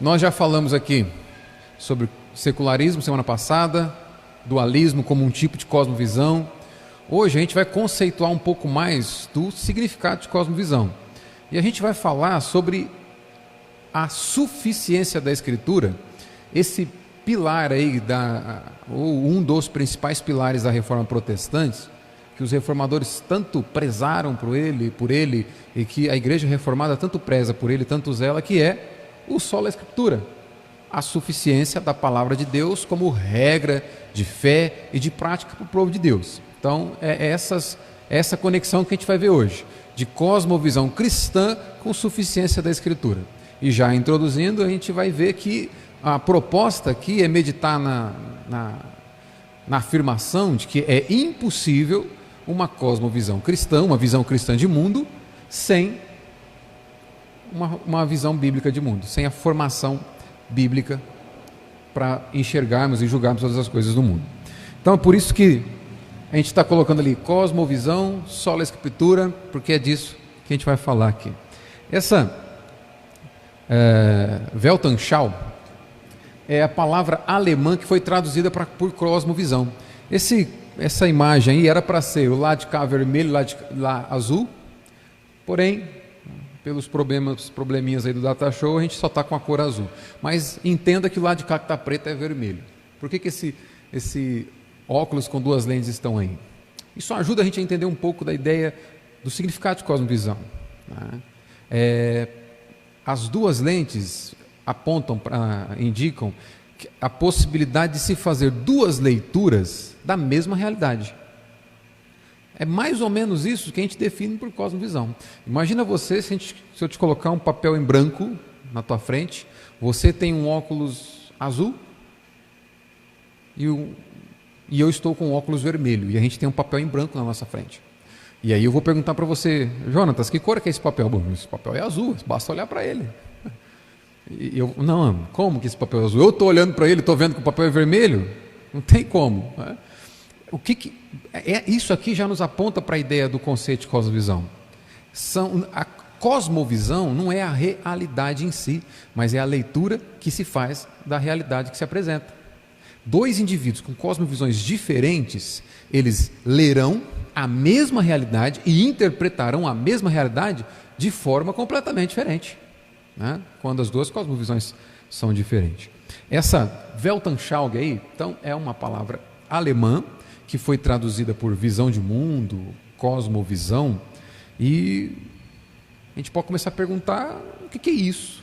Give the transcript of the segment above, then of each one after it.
Nós já falamos aqui sobre secularismo semana passada, dualismo como um tipo de cosmovisão. Hoje a gente vai conceituar um pouco mais do significado de cosmovisão. E a gente vai falar sobre a suficiência da Escritura, esse pilar aí, ou um dos principais pilares da Reforma Protestante, que os reformadores tanto prezaram por ele, e que a Igreja Reformada tanto preza por ele, tanto zela, que é o sola Escritura, a suficiência da Palavra de Deus como regra de fé e de prática para o povo de Deus. Então, é essa conexão que a gente vai ver hoje, de cosmovisão cristã com suficiência da Escritura. E já introduzindo, a gente vai ver que a proposta aqui é meditar na afirmação de que é impossível uma cosmovisão cristã, uma visão cristã de mundo, sem uma visão bíblica de mundo, sem a formação bíblica para enxergarmos e julgarmos todas as coisas do mundo. Então é por isso que a gente está colocando ali cosmovisão, sola Escritura, porque é disso que a gente vai falar aqui. Essa Weltanschauung é a palavra alemã que foi traduzida por cosmovisão. Essa imagem aí era para ser o lado de cá vermelho, o lado de lá azul, porém, pelos probleminhas aí do data show, a gente só está com a cor azul. Mas entenda que o lado de cá que está preto é vermelho. Por que esse óculos com duas lentes estão aí? Isso ajuda a gente a entender um pouco da ideia do significado de cosmovisão, né? As duas lentes indicam a possibilidade de se fazer duas leituras da mesma realidade. É mais ou menos isso que a gente define por cosmovisão. Imagina você, se eu te colocar um papel em branco na tua frente, você tem um óculos azul e eu estou com um óculos vermelho, e a gente tem um papel em branco na nossa frente. E aí eu vou perguntar para você: Jonatas, que cor é que é esse papel? Bom, esse papel é azul, basta olhar para ele. Não, como que esse papel é azul? Eu estou olhando para ele, estou vendo que o papel é vermelho? Não tem como, né? Isso aqui já nos aponta para a ideia do conceito de cosmovisão. A cosmovisão não é a realidade em si, mas é a leitura que se faz da realidade que se apresenta. Dois indivíduos com cosmovisões diferentes, eles lerão a mesma realidade e interpretarão a mesma realidade de forma completamente diferente, né? Quando as duas cosmovisões são diferentes. Essa Weltanschauung aí, então, é uma palavra alemã que foi traduzida por visão de mundo, cosmovisão, e a gente pode começar a perguntar o que é isso.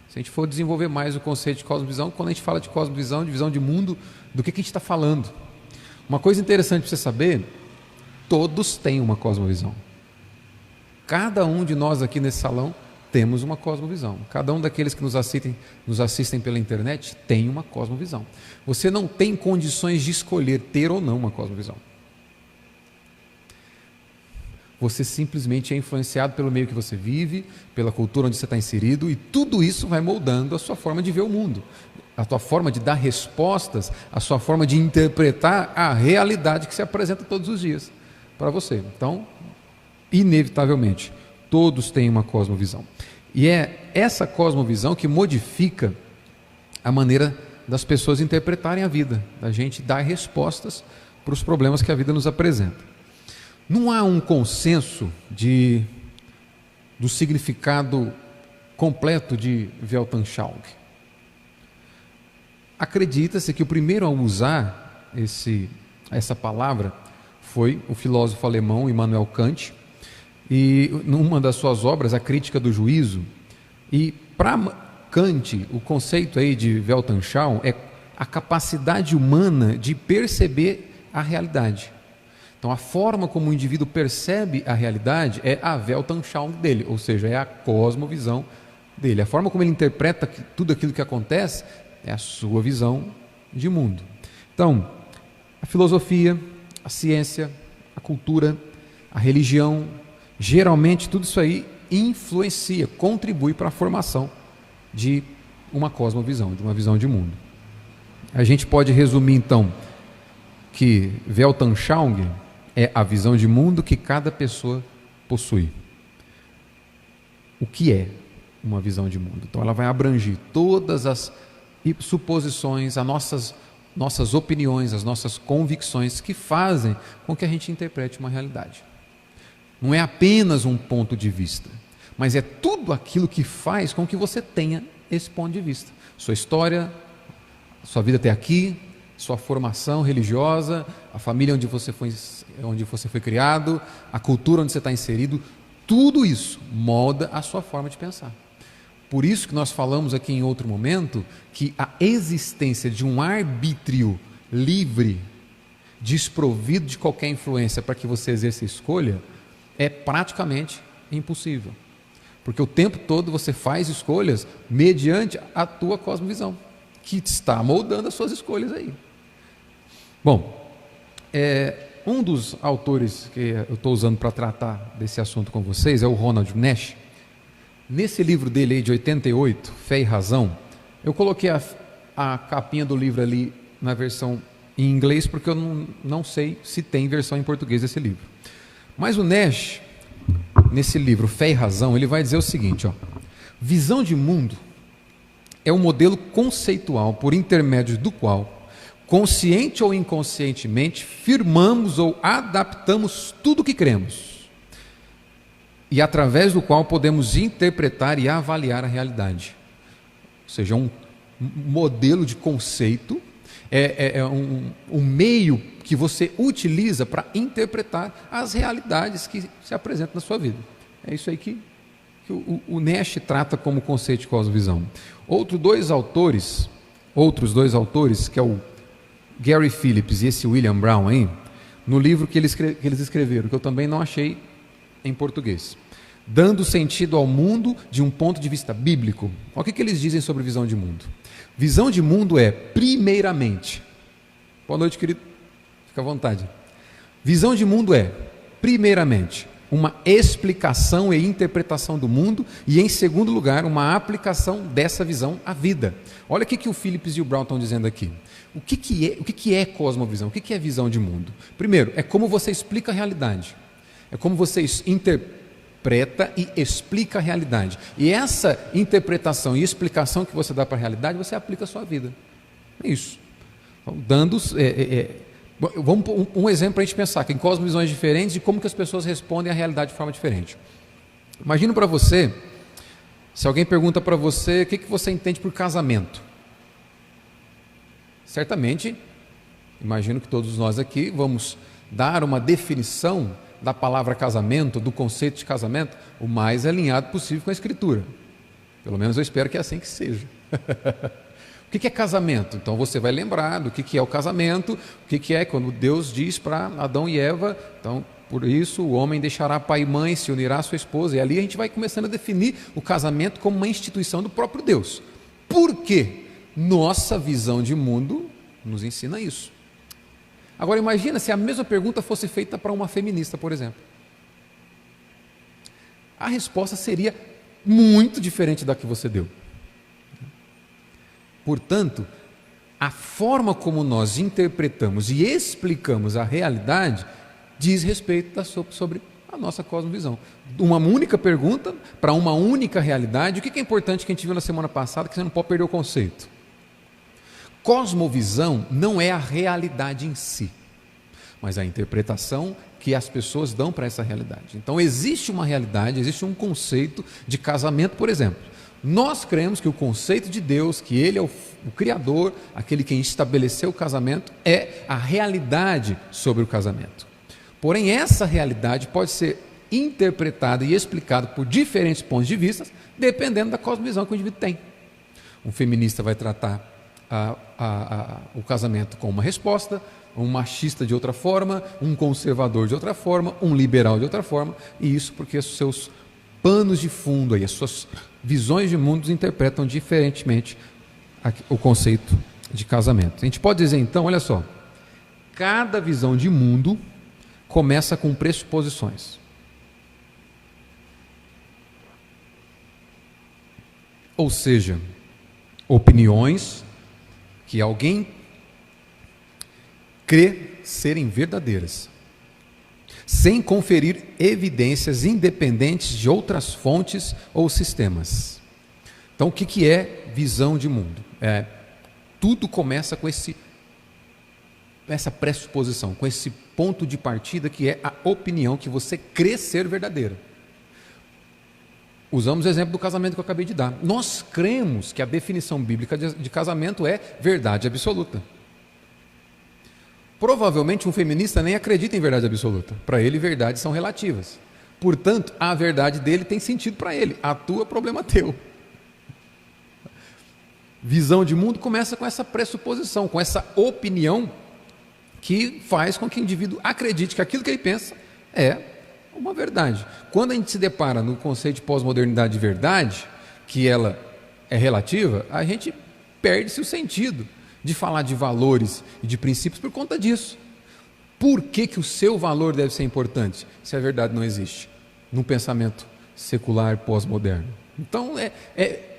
Se a gente for desenvolver mais o conceito de cosmovisão, quando a gente fala de cosmovisão, de visão de mundo, do que a gente está falando? Uma coisa interessante para você saber: todos têm uma cosmovisão. Cada um de nós aqui nesse salão temos uma cosmovisão. Cada um daqueles que nos assistem pela internet tem uma cosmovisão. Você não tem condições de escolher ter ou não uma cosmovisão. Você simplesmente é influenciado pelo meio que você vive, pela cultura onde você está inserido, e tudo isso vai moldando a sua forma de ver o mundo, a sua forma de dar respostas, a sua forma de interpretar a realidade que se apresenta todos os dias para você. Então, inevitavelmente, todos têm uma cosmovisão. E é essa cosmovisão que modifica a maneira das pessoas interpretarem a vida, da gente dar respostas para os problemas que a vida nos apresenta. Não há um consenso do significado completo de Weltanschauung. Acredita-se que o primeiro a usar essa palavra foi o filósofo alemão Immanuel Kant, e numa das suas obras, A Crítica do Juízo. E para Kant, o conceito aí de Weltanschauung é a capacidade humana de perceber a realidade. Então, a forma como o indivíduo percebe a realidade é a Weltanschauung dele, ou seja, é a cosmovisão dele. A forma como ele interpreta tudo aquilo que acontece é a sua visão de mundo. Então, a filosofia, a ciência, a cultura, a religião, geralmente tudo isso aí influencia, contribui para a formação de uma cosmovisão, de uma visão de mundo. A gente pode resumir então que Weltanschauung é a visão de mundo que cada pessoa possui. O que é? uma visão de mundo. Então ela vai abranger todas as suposições, as nossas opiniões, as nossas convicções que fazem com que a gente interprete uma realidade. Não é apenas um ponto de vista, mas é tudo aquilo que faz com que você tenha esse ponto de vista. Sua história, sua vida até aqui, sua formação religiosa, a família onde você foi criado, a cultura onde você está inserido, tudo isso molda a sua forma de pensar. Por isso que nós falamos aqui em outro momento que a existência de um arbítrio livre, desprovido de qualquer influência para que você exerça a escolha, é praticamente impossível. Porque o tempo todo você faz escolhas mediante a tua cosmovisão, que está moldando as suas escolhas aí. Bom, um dos autores que eu estou usando para tratar desse assunto com vocês é o Ronald Nash. Nesse livro dele aí de 88, Fé e Razão, eu coloquei a capinha do livro ali na versão em inglês, porque eu não sei se tem versão em português desse livro. Mas o Nash, nesse livro Fé e Razão, ele vai dizer o seguinte, visão de mundo é um modelo conceitual por intermédio do qual, consciente ou inconscientemente, firmamos ou adaptamos tudo o que cremos, e através do qual podemos interpretar e avaliar a realidade. Ou seja, um modelo de conceito, um meio que você utiliza para interpretar as realidades que se apresentam na sua vida. É isso aí que o Nash trata como conceito de cosmovisão. Outros dois autores, que é o Gary Phillips e esse William Brown aí, no livro que eles escreveram, que eu também não achei em português, dando sentido ao mundo de um ponto de vista bíblico. Olha o que eles dizem sobre visão de mundo. Visão de mundo é, primeiramente, boa noite, querido, fica à vontade. Visão de mundo é, primeiramente, uma explicação e interpretação do mundo, e em segundo lugar, uma aplicação dessa visão à vida. Olha o que o Phillips e o Brown estão dizendo aqui. O que é cosmovisão? O que é visão de mundo? Primeiro, é como você explica a realidade. É como você interpreta e explica a realidade. E essa interpretação e explicação que você dá para a realidade, você aplica à sua vida. É isso. Então, vamos um exemplo para a gente pensar, que em cosmovisões diferentes e como que as pessoas respondem à realidade de forma diferente. Imagina para você, se alguém pergunta para você, o que você entende por casamento? Certamente, imagino que todos nós aqui vamos dar uma definição da palavra casamento, do conceito de casamento, o mais alinhado possível com a Escritura. Pelo menos eu espero que é assim que seja. O que é casamento? Então você vai lembrar do que é o casamento, o que é quando Deus diz para Adão e Eva, então por isso o homem deixará pai e mãe, se unirá à sua esposa, e ali a gente vai começando a definir o casamento como uma instituição do próprio Deus. Por quê? Nossa visão de mundo nos ensina isso. Agora imagina se a mesma pergunta fosse feita para uma feminista, por exemplo. A resposta seria muito diferente da que você deu. Portanto, a forma como nós interpretamos e explicamos a realidade diz respeito sobre a nossa cosmovisão. Uma única pergunta para uma única realidade. O que é importante que a gente viu na semana passada, que você não pode perder o conceito? Cosmovisão não é a realidade em si, mas a interpretação que as pessoas dão para essa realidade. Então existe uma realidade, existe um conceito de casamento, por exemplo. Nós cremos que o conceito de Deus, que Ele é o Criador, aquele que estabeleceu o casamento, é a realidade sobre o casamento. Porém, essa realidade pode ser interpretada e explicada por diferentes pontos de vista, dependendo da cosmovisão que o indivíduo tem. Um feminista vai tratar o casamento com uma resposta, um machista de outra forma, um conservador de outra forma, um liberal de outra forma, e isso porque os seus panos de fundo, aí, as suas visões de mundo interpretam diferentemente o conceito de casamento. A gente pode dizer então, olha só, cada visão de mundo começa com pressuposições. Ou seja, opiniões que alguém crê serem verdadeiras, sem conferir evidências independentes de outras fontes ou sistemas. Então, o que é visão de mundo? Tudo começa com essa pressuposição, com esse ponto de partida que é a opinião que você crê ser verdadeira. Usamos o exemplo do casamento que eu acabei de dar. Nós cremos que a definição bíblica de casamento é verdade absoluta. Provavelmente um feminista nem acredita em verdade absoluta. Para ele, verdades são relativas. Portanto, a verdade dele tem sentido para ele. A tua é problema teu. Visão de mundo começa com essa pressuposição, com essa opinião que faz com que o indivíduo acredite que aquilo que ele pensa é uma verdade. Quando a gente se depara no conceito de pós-modernidade de verdade, que ela é relativa, a gente perde-se o sentido de falar de valores e de princípios por conta disso. Por que o seu valor deve ser importante se a verdade não existe num pensamento secular pós-moderno? Então,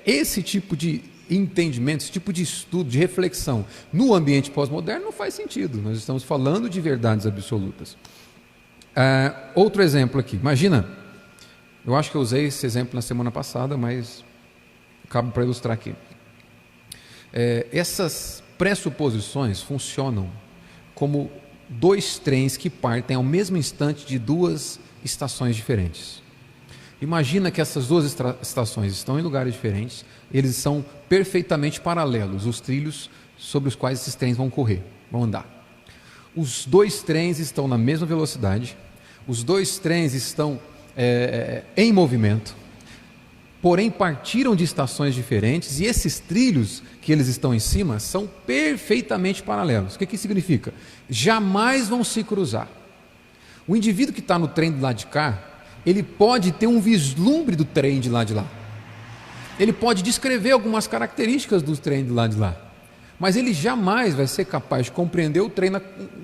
esse tipo de entendimento, esse tipo de estudo, de reflexão no ambiente pós-moderno não faz sentido. Nós estamos falando de verdades absolutas. Outro exemplo aqui, imagina, eu acho que eu usei esse exemplo na semana passada, mas acabo para ilustrar aqui. Essas pressuposições funcionam como dois trens que partem ao mesmo instante de duas estações diferentes. Imagina que essas duas estações estão em lugares diferentes, eles são perfeitamente paralelos, os trilhos sobre os quais esses trens vão correr, vão andar. Os dois trens estão na mesma velocidade, os dois trens estão em movimento, porém partiram de estações diferentes e esses trilhos que eles estão em cima são perfeitamente paralelos. O que isso significa? Jamais vão se cruzar. O indivíduo que está no trem do lado de cá, ele pode ter um vislumbre do trem de lá de lá. Ele pode descrever algumas características do trem do lado de lá. Mas ele jamais vai ser capaz de compreender o trem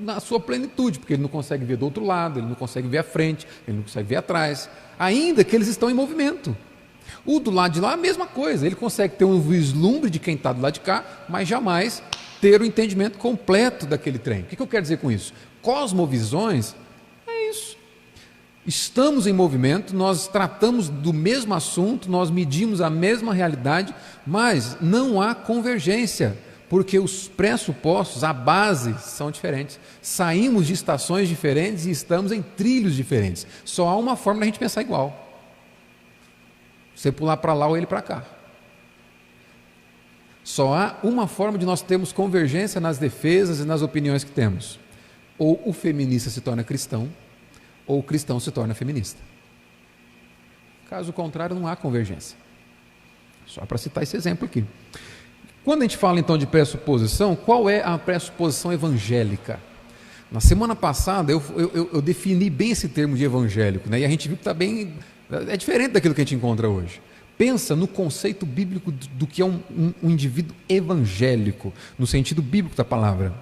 na sua plenitude, porque ele não consegue ver do outro lado, ele não consegue ver à frente, ele não consegue ver atrás, ainda que eles estão em movimento. O do lado de lá, a mesma coisa, ele consegue ter um vislumbre de quem está do lado de cá, mas jamais ter o entendimento completo daquele trem. O que eu quero dizer com isso? Cosmovisões é isso. Estamos em movimento, nós tratamos do mesmo assunto, nós medimos a mesma realidade, mas não há convergência, porque os pressupostos, a base, são diferentes. Saímos de estações diferentes e estamos em trilhos diferentes. Só há uma forma da gente pensar igual. Você pular para lá ou ele para cá. Só há uma forma de nós termos convergência nas defesas e nas opiniões que temos. Ou o feminista se torna cristão, ou o cristão se torna feminista. Caso contrário, não há convergência. Só para citar esse exemplo aqui. Quando a gente fala então de pressuposição, qual é a pressuposição evangélica? Na semana passada eu defini bem esse termo de evangélico, né? E a gente viu que está bem... é diferente daquilo que a gente encontra hoje. Pensa no conceito bíblico do que é um indivíduo evangélico, no sentido bíblico da palavra.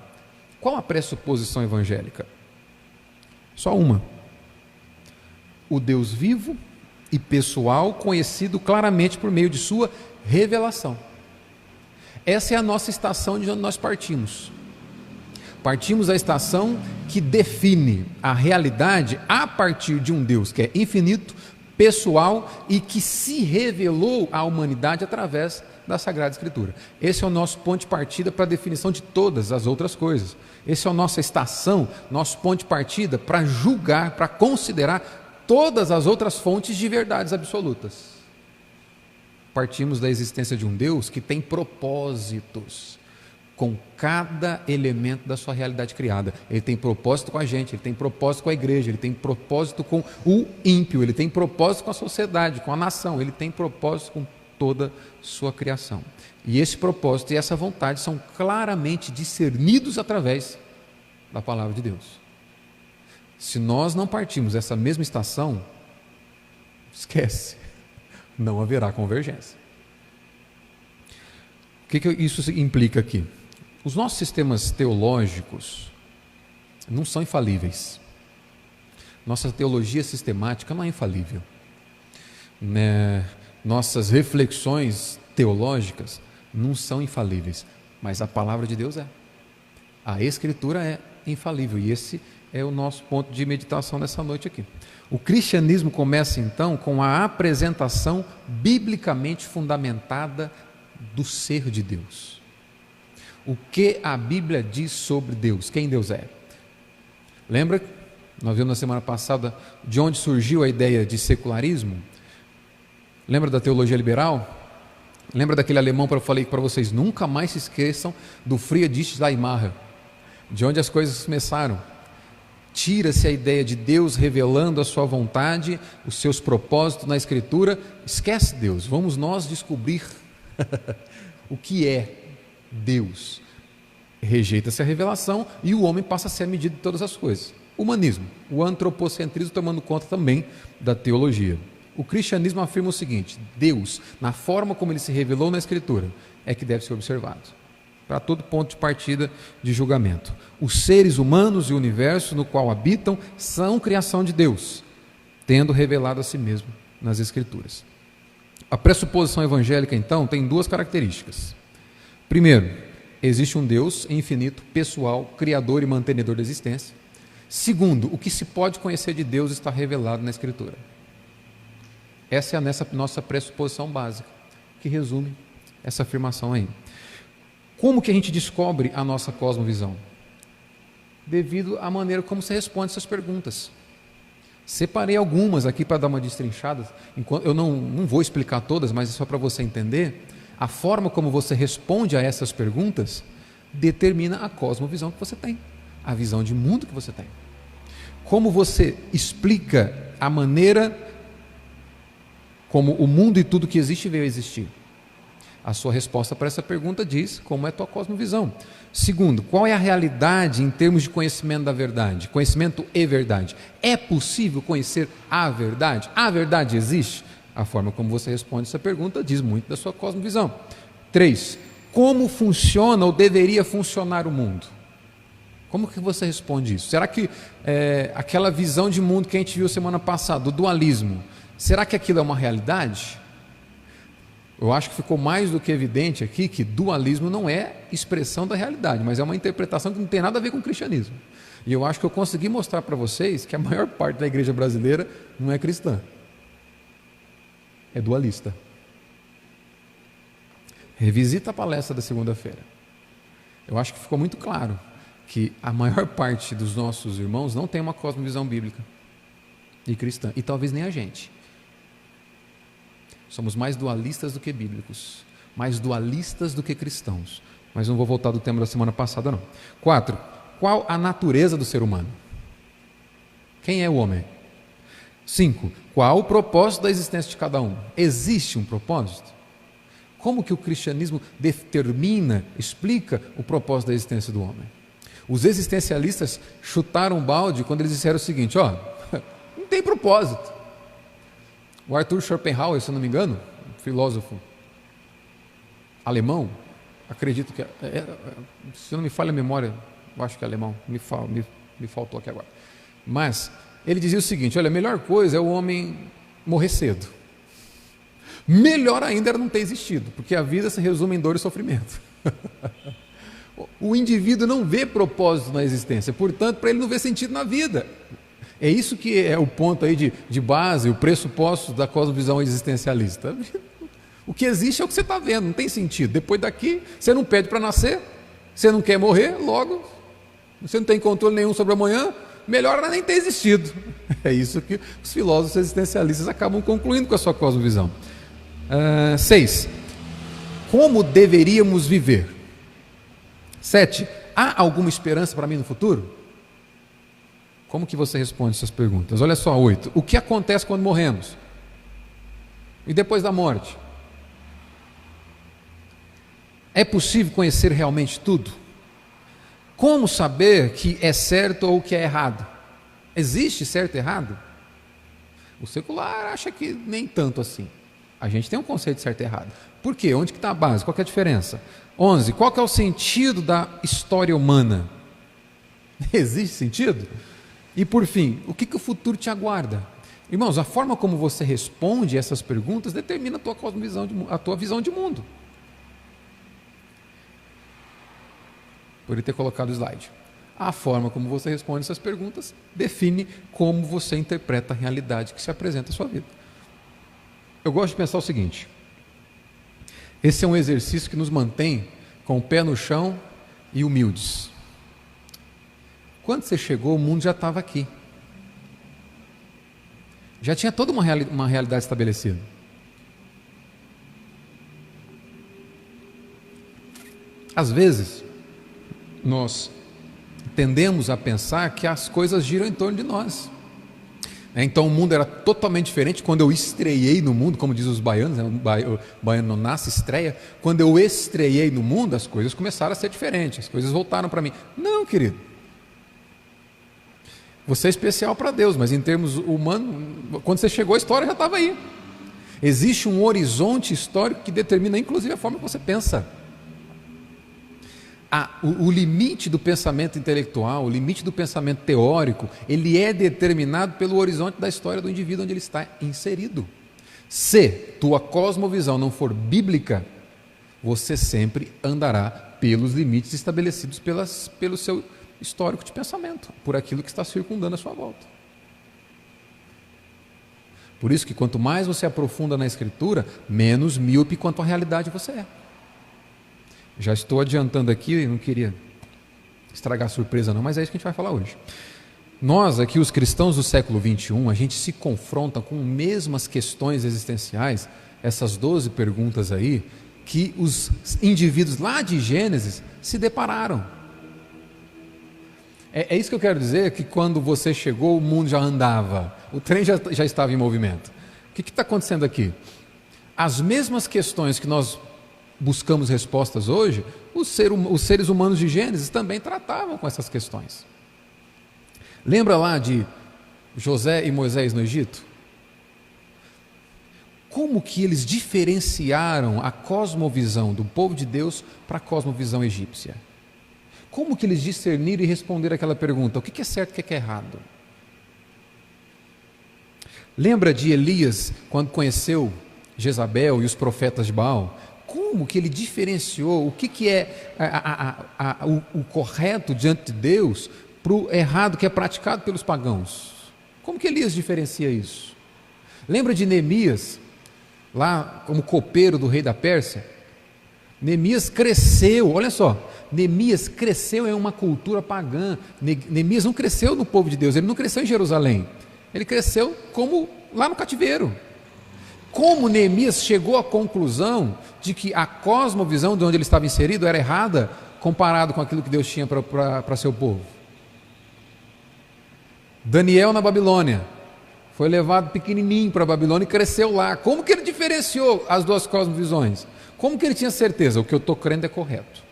Qual a pressuposição evangélica? Só uma. O Deus vivo e pessoal, conhecido claramente por meio de sua revelação. Essa é a nossa estação de onde nós partimos. Partimos da estação que define a realidade a partir de um Deus que é infinito, pessoal e que se revelou à humanidade através da Sagrada Escritura. Esse é o nosso ponto de partida para a definição de todas as outras coisas. Esse é a nossa estação, nosso ponto de partida para julgar, para considerar todas as outras fontes de verdades absolutas. Partimos da existência de um Deus que tem propósitos com cada elemento da sua realidade criada. Ele tem propósito com a gente, ele tem propósito com a igreja, ele tem propósito com o ímpio, ele tem propósito com a sociedade, com a nação, ele tem propósito com toda a sua criação. E esse propósito e essa vontade são claramente discernidos através da palavra de Deus. Se nós não partimos dessa mesma estação, esquece, não haverá convergência. O que isso implica aqui? Os nossos sistemas teológicos não são infalíveis. Nossa teologia sistemática não é infalível. Nossas reflexões teológicas não são infalíveis, mas a palavra de Deus é. A Escritura é infalível e esse é o nosso ponto de meditação nessa noite aqui. O cristianismo começa então com a apresentação biblicamente fundamentada do ser de Deus. O que a Bíblia diz sobre Deus, quem Deus é. Lembra? Nós vimos na semana passada de onde surgiu a ideia de secularismo. Lembra da teologia liberal? Lembra daquele alemão que eu falei para vocês? Nunca mais se esqueçam do Friedrich Schleiermacher, de onde as coisas começaram. Tira-se a ideia de Deus revelando a sua vontade, os seus propósitos na Escritura. Esquece Deus, vamos nós descobrir o que é Deus. Rejeita-se a revelação e o homem passa a ser a medida de todas as coisas. Humanismo, o antropocentrismo tomando conta também da teologia. O cristianismo afirma o seguinte: Deus, na forma como ele se revelou na Escritura, é que deve ser observado, para todo ponto de partida de julgamento. Os seres humanos e o universo no qual habitam são criação de Deus, tendo revelado a si mesmo nas Escrituras. A pressuposição evangélica, então, tem duas características. Primeiro, existe um Deus infinito, pessoal, criador e mantenedor da existência. Segundo, o que se pode conhecer de Deus está revelado na Escritura. Essa é a nossa pressuposição básica, que resume essa afirmação aí. Como que a gente descobre a nossa cosmovisão? Devido à maneira como você responde essas perguntas. Separei algumas aqui para dar uma destrinchada. Eu não vou explicar todas, mas é só para você entender. A forma como você responde a essas perguntas determina a cosmovisão que você tem, a visão de mundo que você tem. Como você explica a maneira como o mundo e tudo que existe veio a existir? A sua resposta para essa pergunta diz como é a tua cosmovisão. Segundo, qual é a realidade em termos de conhecimento da verdade? Conhecimento e verdade. É possível conhecer a verdade? A verdade existe? A forma como você responde essa pergunta diz muito da sua cosmovisão. 3. Como funciona ou deveria funcionar o mundo? Como que você responde isso? Será que aquela visão de mundo que a gente viu semana passada, do dualismo, será que aquilo é uma realidade? Eu acho que ficou mais do que evidente aqui que dualismo não é expressão da realidade, mas é uma interpretação que não tem nada a ver com o cristianismo. E eu acho que eu consegui mostrar para vocês que a maior parte da igreja brasileira não é cristã, é dualista. Revisita a palestra da segunda-feira. Eu acho que ficou muito claro que a maior parte dos nossos irmãos não tem uma cosmovisão bíblica e cristã, e talvez nem a gente. Somos mais dualistas do que bíblicos, mais dualistas do que cristãos. Mas não vou voltar do tema da semana passada, não. 4. Qual a natureza do ser humano? Quem é o homem? 5. Qual o propósito da existência de cada um? Existe um propósito? Como que o cristianismo determina, explica o propósito da existência do homem? Os existencialistas chutaram um balde quando eles disseram o seguinte: não tem propósito. O Arthur Schopenhauer, se não me engano, filósofo alemão, acredito que se não me falha a memória, eu acho que é alemão, me faltou aqui agora. Mas ele dizia o seguinte: olha, a melhor coisa é o homem morrer cedo. Melhor ainda era não ter existido, porque a vida se resume em dor e sofrimento. O indivíduo não vê propósito na existência, portanto, para ele não vê sentido na vida. É isso que é o ponto aí de base, o pressuposto da cosmovisão existencialista. O que existe é o que você está vendo, não tem sentido. Depois daqui, você não pede para nascer, você não quer morrer, logo, você não tem controle nenhum sobre amanhã, melhor era nem ter existido. É isso que os filósofos existencialistas acabam concluindo com a sua cosmovisão. 6. Como deveríamos viver? 7. Há alguma esperança para mim no futuro? Como que você responde essas perguntas? Olha só, 8. O que acontece quando morremos? E depois da morte? É possível conhecer realmente tudo? Como saber que é certo ou que é errado? Existe certo e errado? O secular acha que nem tanto assim. A gente tem um conceito de certo e errado. Por quê? Onde que está a base? Qual que é a diferença? 11. Qual que é o sentido da história humana? Existe sentido? E por fim, o que o futuro te aguarda? Irmãos, a forma como você responde essas perguntas determina a tua visão de mundo. Poderia ter colocado o slide. A forma como você responde essas perguntas define como você interpreta a realidade que se apresenta à sua vida. Eu gosto de pensar o seguinte: esse é um exercício que nos mantém com o pé no chão e humildes. Quando você chegou, o mundo já estava aqui. Já tinha toda uma realidade estabelecida. Às vezes, nós tendemos a pensar que as coisas giram em torno de nós. Então o mundo era totalmente diferente quando eu estreiei no mundo, como dizem os baianos, né? O baiano não nasce, estreia. Quando eu estreiei no mundo, as coisas começaram a ser diferentes, as coisas voltaram para mim. Não, querido. Você é especial para Deus, mas em termos humanos, quando você chegou, a história já estava aí. Existe um horizonte histórico que determina inclusive a forma que você pensa. O limite do pensamento intelectual, o limite do pensamento teórico, ele é determinado pelo horizonte da história do indivíduo onde ele está inserido. Se tua cosmovisão não for bíblica, você sempre andará pelos limites estabelecidos pelo seu histórico de pensamento, por aquilo que está circundando a sua volta. Por isso que quanto mais você aprofunda na Escritura, menos míope quanto à realidade você é. Já estou adiantando aqui, não queria estragar a surpresa não, mas é isso que a gente vai falar hoje. Nós aqui, os cristãos do século XXI, a gente se confronta com mesmas questões existenciais, essas 12 perguntas aí, que os indivíduos lá de Gênesis se depararam. É isso que eu quero dizer, que quando você chegou, o mundo já andava, o trem já estava em movimento. O que está acontecendo aqui? As mesmas questões que nós buscamos respostas hoje, os seres humanos de Gênesis também tratavam com essas questões. Lembra lá de José e Moisés no Egito? Como que eles diferenciaram a cosmovisão do povo de Deus para a cosmovisão egípcia? Como que eles discerniram e responderam aquela pergunta? O que é certo e o que é errado? Lembra de Elias, quando conheceu Jezabel e os profetas de Baal? Como que ele diferenciou o que é o correto diante de Deus para o errado que é praticado pelos pagãos? Como que Elias diferencia isso? Lembra de Neemias, lá como copeiro do rei da Pérsia? Neemias cresceu, olha só, Neemias cresceu em uma cultura pagã. Neemias não cresceu no povo de Deus, ele não cresceu em Jerusalém, ele cresceu como lá no cativeiro. Como Neemias chegou à conclusão de que a cosmovisão de onde ele estava inserido era errada comparado com aquilo que Deus tinha para seu povo? Daniel na Babilônia foi levado pequenininho para a Babilônia e cresceu lá. Como que ele diferenciou as duas cosmovisões? Como que ele tinha certeza? O que eu estou crendo é correto.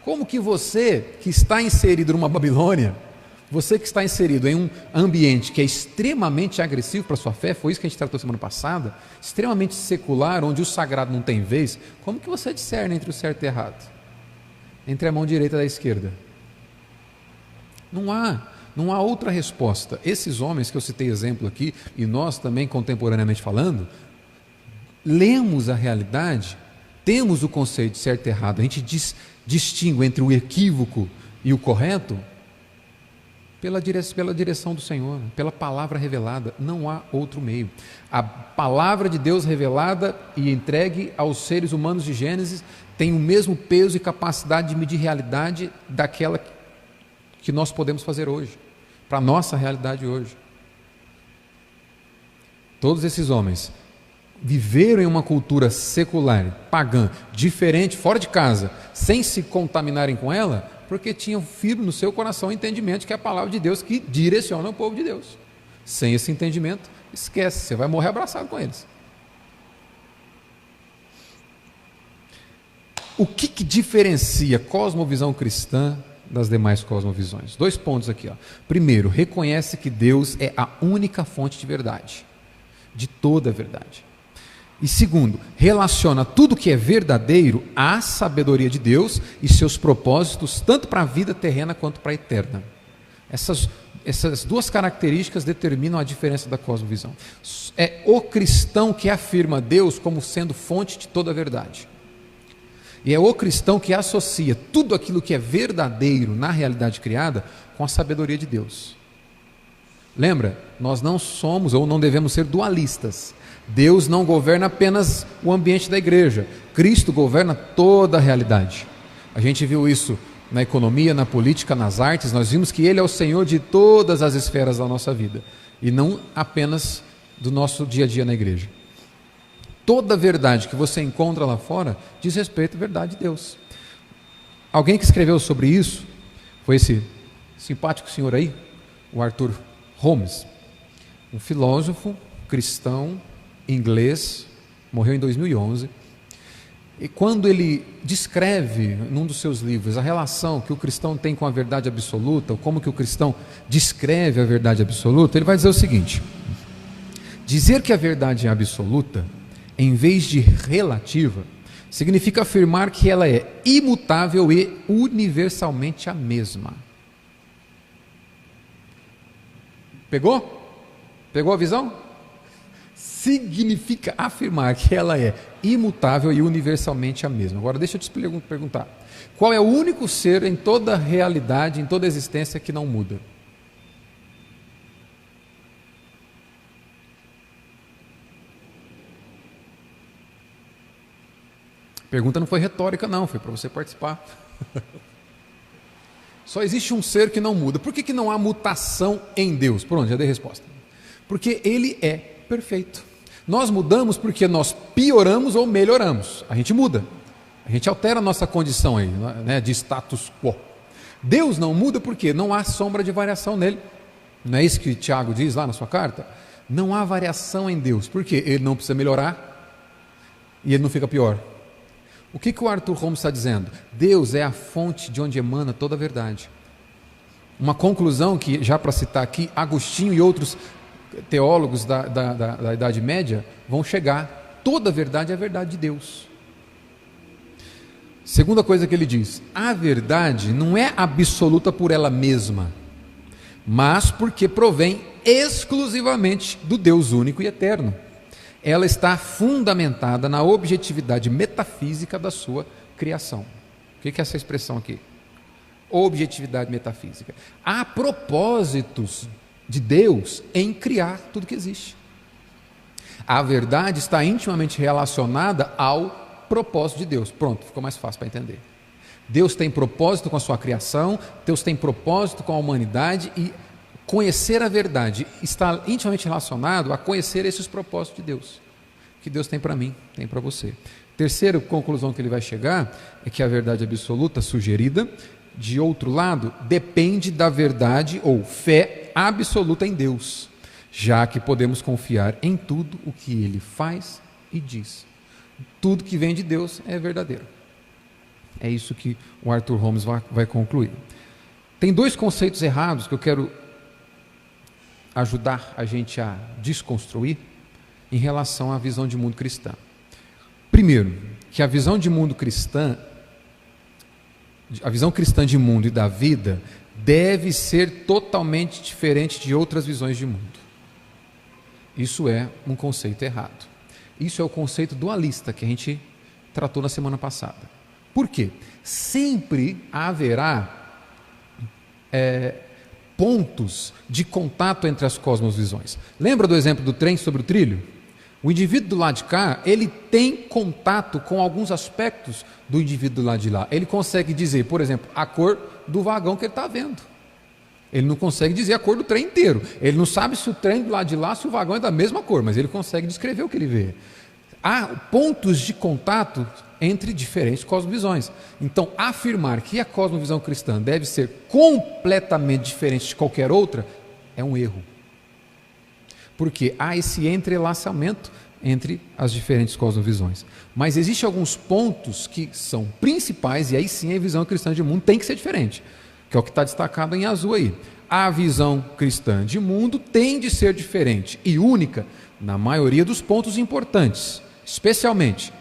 Como que você que está inserido numa Babilônia, você que está inserido em um ambiente que é extremamente agressivo para a sua fé, foi isso que a gente tratou semana passada, extremamente secular, onde o sagrado não tem vez, como que você discerne entre o certo e o errado? Entre a mão direita e a esquerda? Não há outra resposta. Esses homens que eu citei exemplo aqui, e nós também contemporaneamente falando, lemos a realidade, temos o conceito de certo e errado, a gente distingue entre o equívoco e o correto, pela direção do Senhor, pela palavra revelada. Não há outro meio. A palavra de Deus revelada e entregue aos seres humanos de Gênesis tem o mesmo peso e capacidade de medir realidade daquela que nós podemos fazer hoje, para a nossa realidade hoje. Todos esses homens viveram em uma cultura secular, pagã, diferente, fora de casa, sem se contaminarem com ela, porque tinham firme no seu coração o entendimento de que é a palavra de Deus que direciona o povo de Deus. Sem esse entendimento, esquece, você vai morrer abraçado com eles. O que diferencia a cosmovisão cristã das demais cosmovisões? 2 pontos aqui. Primeiro, reconhece que Deus é a única fonte de verdade, de toda a verdade. E segundo, relaciona tudo que é verdadeiro à sabedoria de Deus e seus propósitos, tanto para a vida terrena quanto para a eterna. Essas 2 características determinam a diferença da cosmovisão. É o cristão que afirma Deus como sendo fonte de toda a verdade. E é o cristão que associa tudo aquilo que é verdadeiro na realidade criada com a sabedoria de Deus. Lembra? Nós não somos ou não devemos ser dualistas. Deus não governa apenas o ambiente da igreja. Cristo governa toda a realidade. A gente viu isso na economia, na política, nas artes. Nós vimos que Ele é o Senhor de todas as esferas da nossa vida. E não apenas do nosso dia a dia na igreja. Toda verdade que você encontra lá fora diz respeito à verdade de Deus. Alguém que escreveu sobre isso foi esse simpático senhor aí, o Arthur Holmes, um filósofo cristão inglês, morreu em 2011. E quando ele descreve num dos seus livros a relação que o cristão tem com a verdade absoluta, ou como que o cristão descreve a verdade absoluta, ele vai dizer o seguinte: dizer que a verdade é absoluta em vez de relativa, significa afirmar que ela é imutável e universalmente a mesma. Pegou? Pegou a visão? Significa afirmar que ela é imutável e universalmente a mesma. Agora deixa eu te perguntar, qual é o único ser em toda a realidade, em toda a existência que não muda? A pergunta não foi retórica não, foi para você participar. Só existe um ser que não muda. Por que não há mutação em Deus? Pronto, já dei a resposta. Porque Ele é perfeito. Nós mudamos porque nós pioramos ou melhoramos. A gente muda. A gente altera a nossa condição aí, né, de status quo. Deus não muda porque não há sombra de variação nele. Não é isso que Tiago diz lá na sua carta? Não há variação em Deus. Por quê? Ele não precisa melhorar e ele não fica pior. O que o Arthur Holmes está dizendo? Deus é a fonte de onde emana toda a verdade. Uma conclusão que, já para citar aqui, Agostinho e outros teólogos da Idade Média vão chegar: toda a verdade é a verdade de Deus. Segunda coisa que ele diz: a verdade não é absoluta por ela mesma, mas porque provém exclusivamente do Deus único e eterno. Ela está fundamentada na objetividade metafísica da sua criação. O que é essa expressão aqui? Objetividade metafísica. Há propósitos de Deus em criar tudo que existe. A verdade está intimamente relacionada ao propósito de Deus. Pronto, ficou mais fácil para entender. Deus tem propósito com a sua criação, Deus tem propósito com a humanidade, e conhecer a verdade está intimamente relacionado a conhecer esses propósitos de Deus, que Deus tem para mim, tem para você. Terceira conclusão que ele vai chegar é que a verdade absoluta sugerida, de outro lado, depende da verdade ou fé absoluta em Deus, já que podemos confiar em tudo o que Ele faz e diz. Tudo que vem de Deus é verdadeiro. É isso que o Arthur Holmes vai concluir. Tem dois conceitos errados que eu quero ajudar a gente a desconstruir em relação à visão de mundo cristã. Primeiro, que a visão de mundo cristã, a visão cristã de mundo e da vida deve ser totalmente diferente de outras visões de mundo. Isso é um conceito errado. Isso é o conceito dualista que a gente tratou na semana passada. Por quê? Sempre haverá pontos de contato entre as cosmovisões. Lembra do exemplo do trem sobre o trilho? O indivíduo do lado de cá, ele tem contato com alguns aspectos do indivíduo do lado de lá. Ele consegue dizer, por exemplo, a cor do vagão que ele está vendo. Ele não consegue dizer a cor do trem inteiro. Ele não sabe se o trem do lado de lá, se o vagão é da mesma cor, mas ele consegue descrever o que ele vê. Há pontos de contato entre diferentes cosmovisões. Então, afirmar que a cosmovisão cristã deve ser completamente diferente de qualquer outra é um erro. Porque há esse entrelaçamento entre as diferentes cosmovisões. Mas existem alguns pontos que são principais, e aí sim a visão cristã de mundo tem que ser diferente, que é o que está destacado em azul aí. A visão cristã de mundo tem de ser diferente e única na maioria dos pontos importantes, especialmente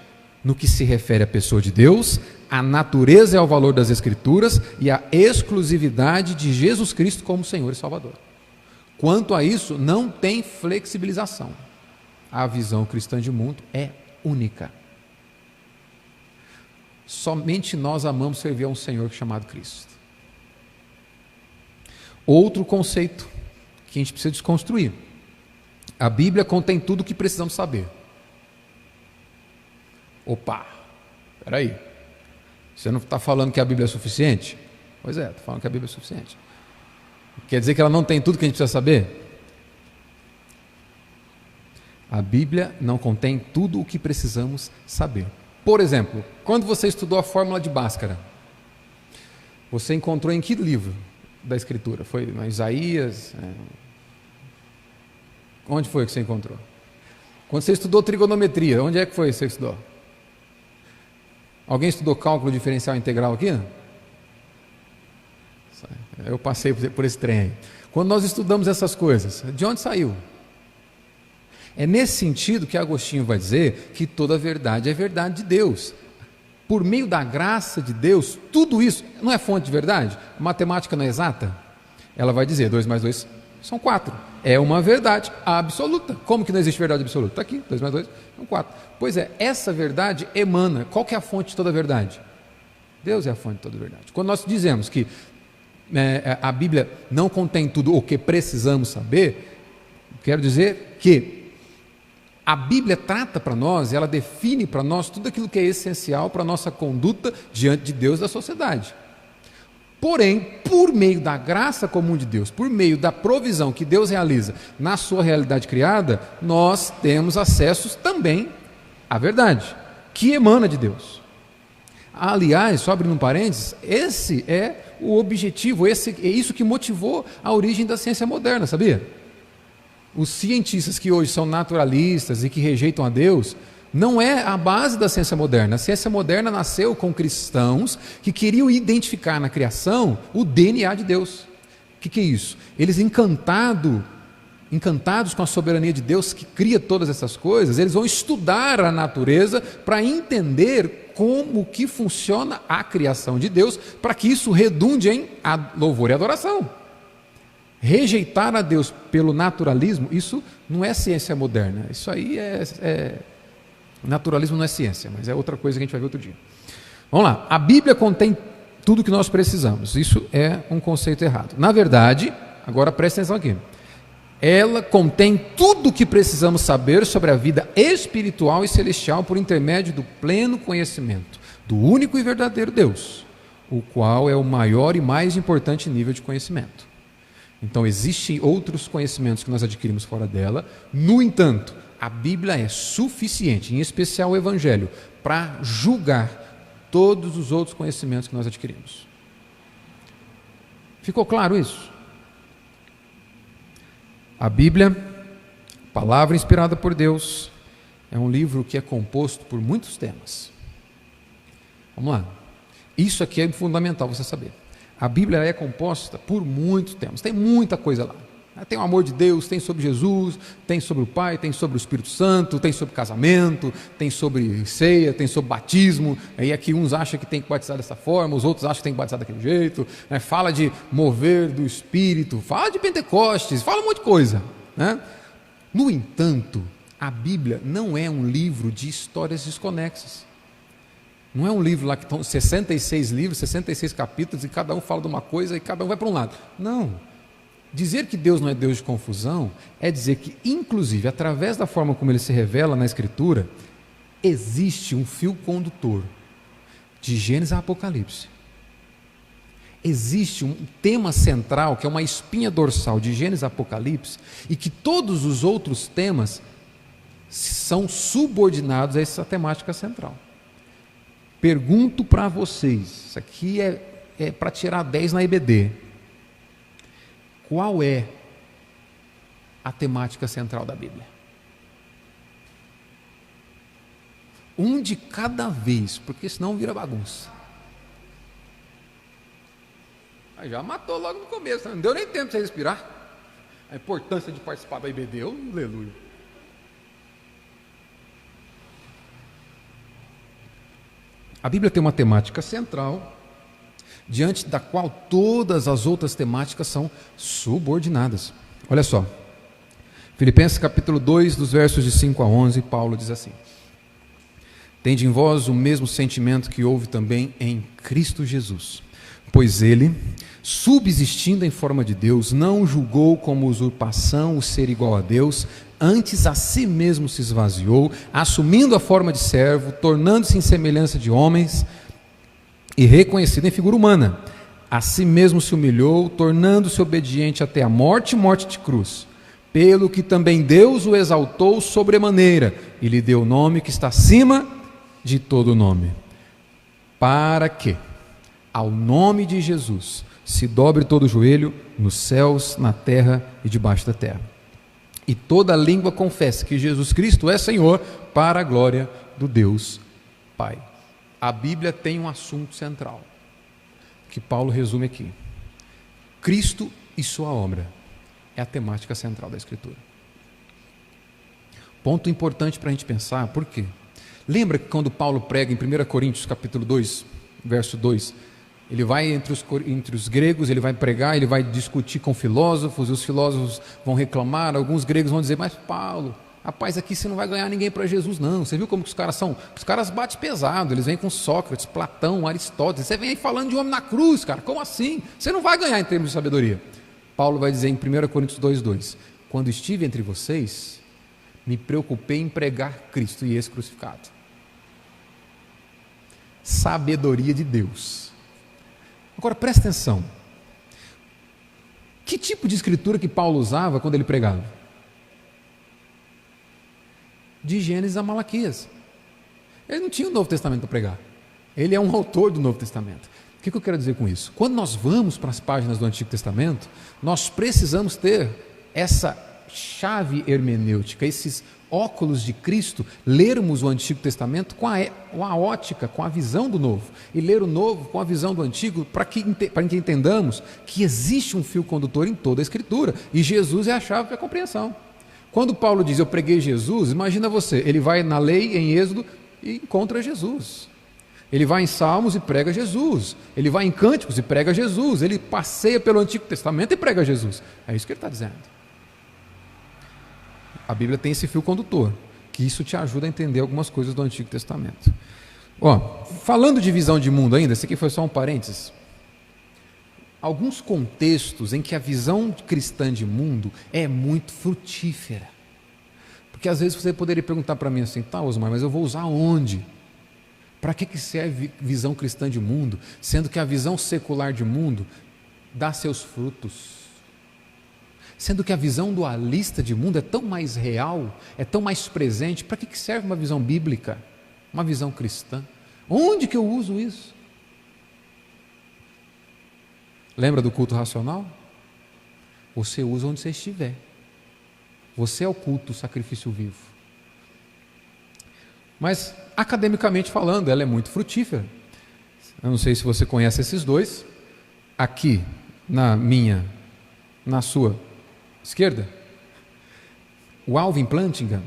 no que se refere à pessoa de Deus, à natureza e ao valor das Escrituras e à exclusividade de Jesus Cristo como Senhor e Salvador. Quanto a isso, não tem flexibilização. A visão cristã de mundo é única. somente nós amamos servir a um Senhor chamado Cristo. Outro conceito que a gente precisa desconstruir: a Bíblia contém tudo o que precisamos saber. Opa, espera aí, você não está falando que a Bíblia é suficiente? Pois é, estou falando que a Bíblia é suficiente. Quer dizer que ela não tem tudo que a gente precisa saber? A Bíblia não contém tudo o que precisamos saber. Por exemplo, quando você estudou a fórmula de Bhaskara, você encontrou em que livro da Escritura? Foi em Isaías? Onde foi que você encontrou? Quando você estudou trigonometria, onde é que foi que você estudou? Alguém estudou cálculo diferencial integral aqui? Eu passei por esse trem aí. Quando nós estudamos essas coisas, de onde saiu? É nesse sentido que Agostinho vai dizer que toda verdade é verdade de Deus. Por meio da graça de Deus, tudo isso não é fonte de verdade? A matemática não é exata? Ela vai dizer 2 mais 2 são 4. É uma verdade absoluta. Como que não existe verdade absoluta? Está aqui, 2 mais 2 são 4. Pois é, essa verdade emana. Qual que é a fonte de toda verdade? Deus é a fonte de toda verdade. Quando nós dizemos que a Bíblia não contém tudo o que precisamos saber, quero dizer que a Bíblia trata para nós, ela define para nós tudo aquilo que é essencial para a nossa conduta diante de Deus e da sociedade. Porém, por meio da graça comum de Deus, por meio da provisão que Deus realiza na sua realidade criada, nós temos acesso também à verdade, que emana de Deus. Aliás, só abrindo um parênteses, esse é o objetivo, é isso que motivou a origem da ciência moderna, sabia? Os cientistas que hoje são naturalistas e que rejeitam a Deus, não é a base da ciência moderna. A ciência moderna nasceu com cristãos que queriam identificar na criação o DNA de Deus. O que é isso? Eles encantados com a soberania de Deus que cria todas essas coisas, eles vão estudar a natureza para entender como que funciona a criação de Deus, para que isso redunde em louvor e adoração. Rejeitar a Deus pelo naturalismo, isso não é ciência moderna. Isso aí naturalismo não é ciência, mas é outra coisa que a gente vai ver outro dia. Vamos lá, a Bíblia contém tudo o que nós precisamos. Isso é um conceito errado. Na verdade, agora presta atenção aqui, ela contém tudo o que precisamos saber sobre a vida espiritual e celestial por intermédio do pleno conhecimento do único e verdadeiro Deus, o qual é o maior e mais importante nível de conhecimento. Então, existem outros conhecimentos que nós adquirimos fora dela. No entanto, a Bíblia é suficiente, em especial o Evangelho, para julgar todos os outros conhecimentos que nós adquirimos. Ficou claro isso? A Bíblia, palavra inspirada por Deus, é um livro que é composto por muitos temas. Vamos lá. Isso aqui é fundamental você saber. A Bíblia é composta por muitos temas, tem muita coisa lá. Tem o amor de Deus, tem sobre Jesus, tem sobre o Pai, tem sobre o Espírito Santo, tem sobre casamento, tem sobre ceia, tem sobre batismo. Aí aqui uns acham que tem que batizar dessa forma, os outros acham que tem que batizar daquele jeito, né? Fala de mover do Espírito, fala de Pentecostes, fala um monte de coisa, né? No entanto, a Bíblia não é um livro de histórias desconexas. Não é um livro lá que estão 66 livros, 66 capítulos, e cada um fala de uma coisa e cada um vai para um lado. Não. Dizer que Deus não é Deus de confusão é dizer que, inclusive, através da forma como ele se revela na Escritura, existe um fio condutor de Gênesis a Apocalipse. Existe um tema central, que é uma espinha dorsal de Gênesis a Apocalipse, e que todos os outros temas são subordinados a essa temática central. Pergunto para vocês, isso aqui é para tirar 10 na EBD. Qual é a temática central da Bíblia? Um de cada vez, porque senão vira bagunça. Aí já matou logo no começo, não deu nem tempo para você respirar. A importância de participar da IBD, aleluia. A Bíblia tem uma temática central, diante da qual todas as outras temáticas são subordinadas. Olha só, Filipenses capítulo 2, dos versos de 5 a 11, Paulo diz assim: Tende em vós o mesmo sentimento que houve também em Cristo Jesus. Pois ele, subsistindo em forma de Deus, não julgou como usurpação o ser igual a Deus, antes a si mesmo se esvaziou, assumindo a forma de servo, tornando-se em semelhança de homens e reconhecido em figura humana. A si mesmo se humilhou, tornando-se obediente até a morte e morte de cruz. Pelo que também Deus o exaltou sobremaneira e lhe deu o nome que está acima de todo nome, para que ao nome de Jesus se dobre todo o joelho nos céus, na terra e debaixo da terra, e toda língua confesse que Jesus Cristo é Senhor, para a glória do Deus Pai. A Bíblia tem um assunto central que Paulo resume aqui: Cristo e sua obra é a temática central da Escritura. Ponto importante para a gente pensar. Por quê? Lembra que quando Paulo prega em 1 Coríntios capítulo 2, verso 2, ele vai entre os gregos, ele vai pregar, ele vai discutir com filósofos, e os filósofos vão reclamar, alguns gregos vão dizer: mas Paulo, rapaz, aqui você não vai ganhar ninguém para Jesus não, você viu como que os caras são? Os caras batem pesado, eles vêm com Sócrates, Platão, Aristóteles, você vem aí falando de homem na cruz, cara, como assim? Você não vai ganhar em termos de sabedoria. Paulo vai dizer em 1 Coríntios 2:2, quando estive entre vocês, me preocupei em pregar Cristo e esse crucificado. Sabedoria de Deus. Agora presta atenção, que tipo de escritura que Paulo usava quando ele pregava? De Gênesis a Malaquias. Ele não tinha o Novo Testamento para pregar, ele é um autor do Novo Testamento. O que eu quero dizer com isso? Quando nós vamos para as páginas do Antigo Testamento, nós precisamos ter essa chave hermenêutica, esses óculos de Cristo, lermos o Antigo Testamento com a ótica, com a visão do Novo, e ler o Novo com a visão do Antigo, para que entendamos que existe um fio condutor em toda a Escritura, e Jesus é a chave para a compreensão. Quando Paulo diz eu preguei Jesus, imagina você, ele vai na lei em Êxodo e encontra Jesus, ele vai em Salmos e prega Jesus, ele vai em Cânticos e prega Jesus, ele passeia pelo Antigo Testamento e prega Jesus. É isso que ele está dizendo. A Bíblia tem esse fio condutor, que isso te ajuda a entender algumas coisas do Antigo Testamento. Falando de visão de mundo ainda, esse aqui foi só um parênteses. Alguns contextos em que a visão cristã de mundo é muito frutífera. Porque às vezes você poderia perguntar para mim assim: tá, Osmar, mas eu vou usar onde? Para que serve visão cristã de mundo, sendo que a visão secular de mundo dá seus frutos? Sendo que a visão dualista de mundo é tão mais real, é tão mais presente, para que serve uma visão bíblica, uma visão cristã? Onde que eu uso isso? Lembra do culto racional? Você usa onde você estiver. Você é o culto, o sacrifício vivo. Mas, academicamente falando, ela é muito frutífera. Eu não sei se você conhece esses dois. Aqui, na sua esquerda, o Alvin Plantinga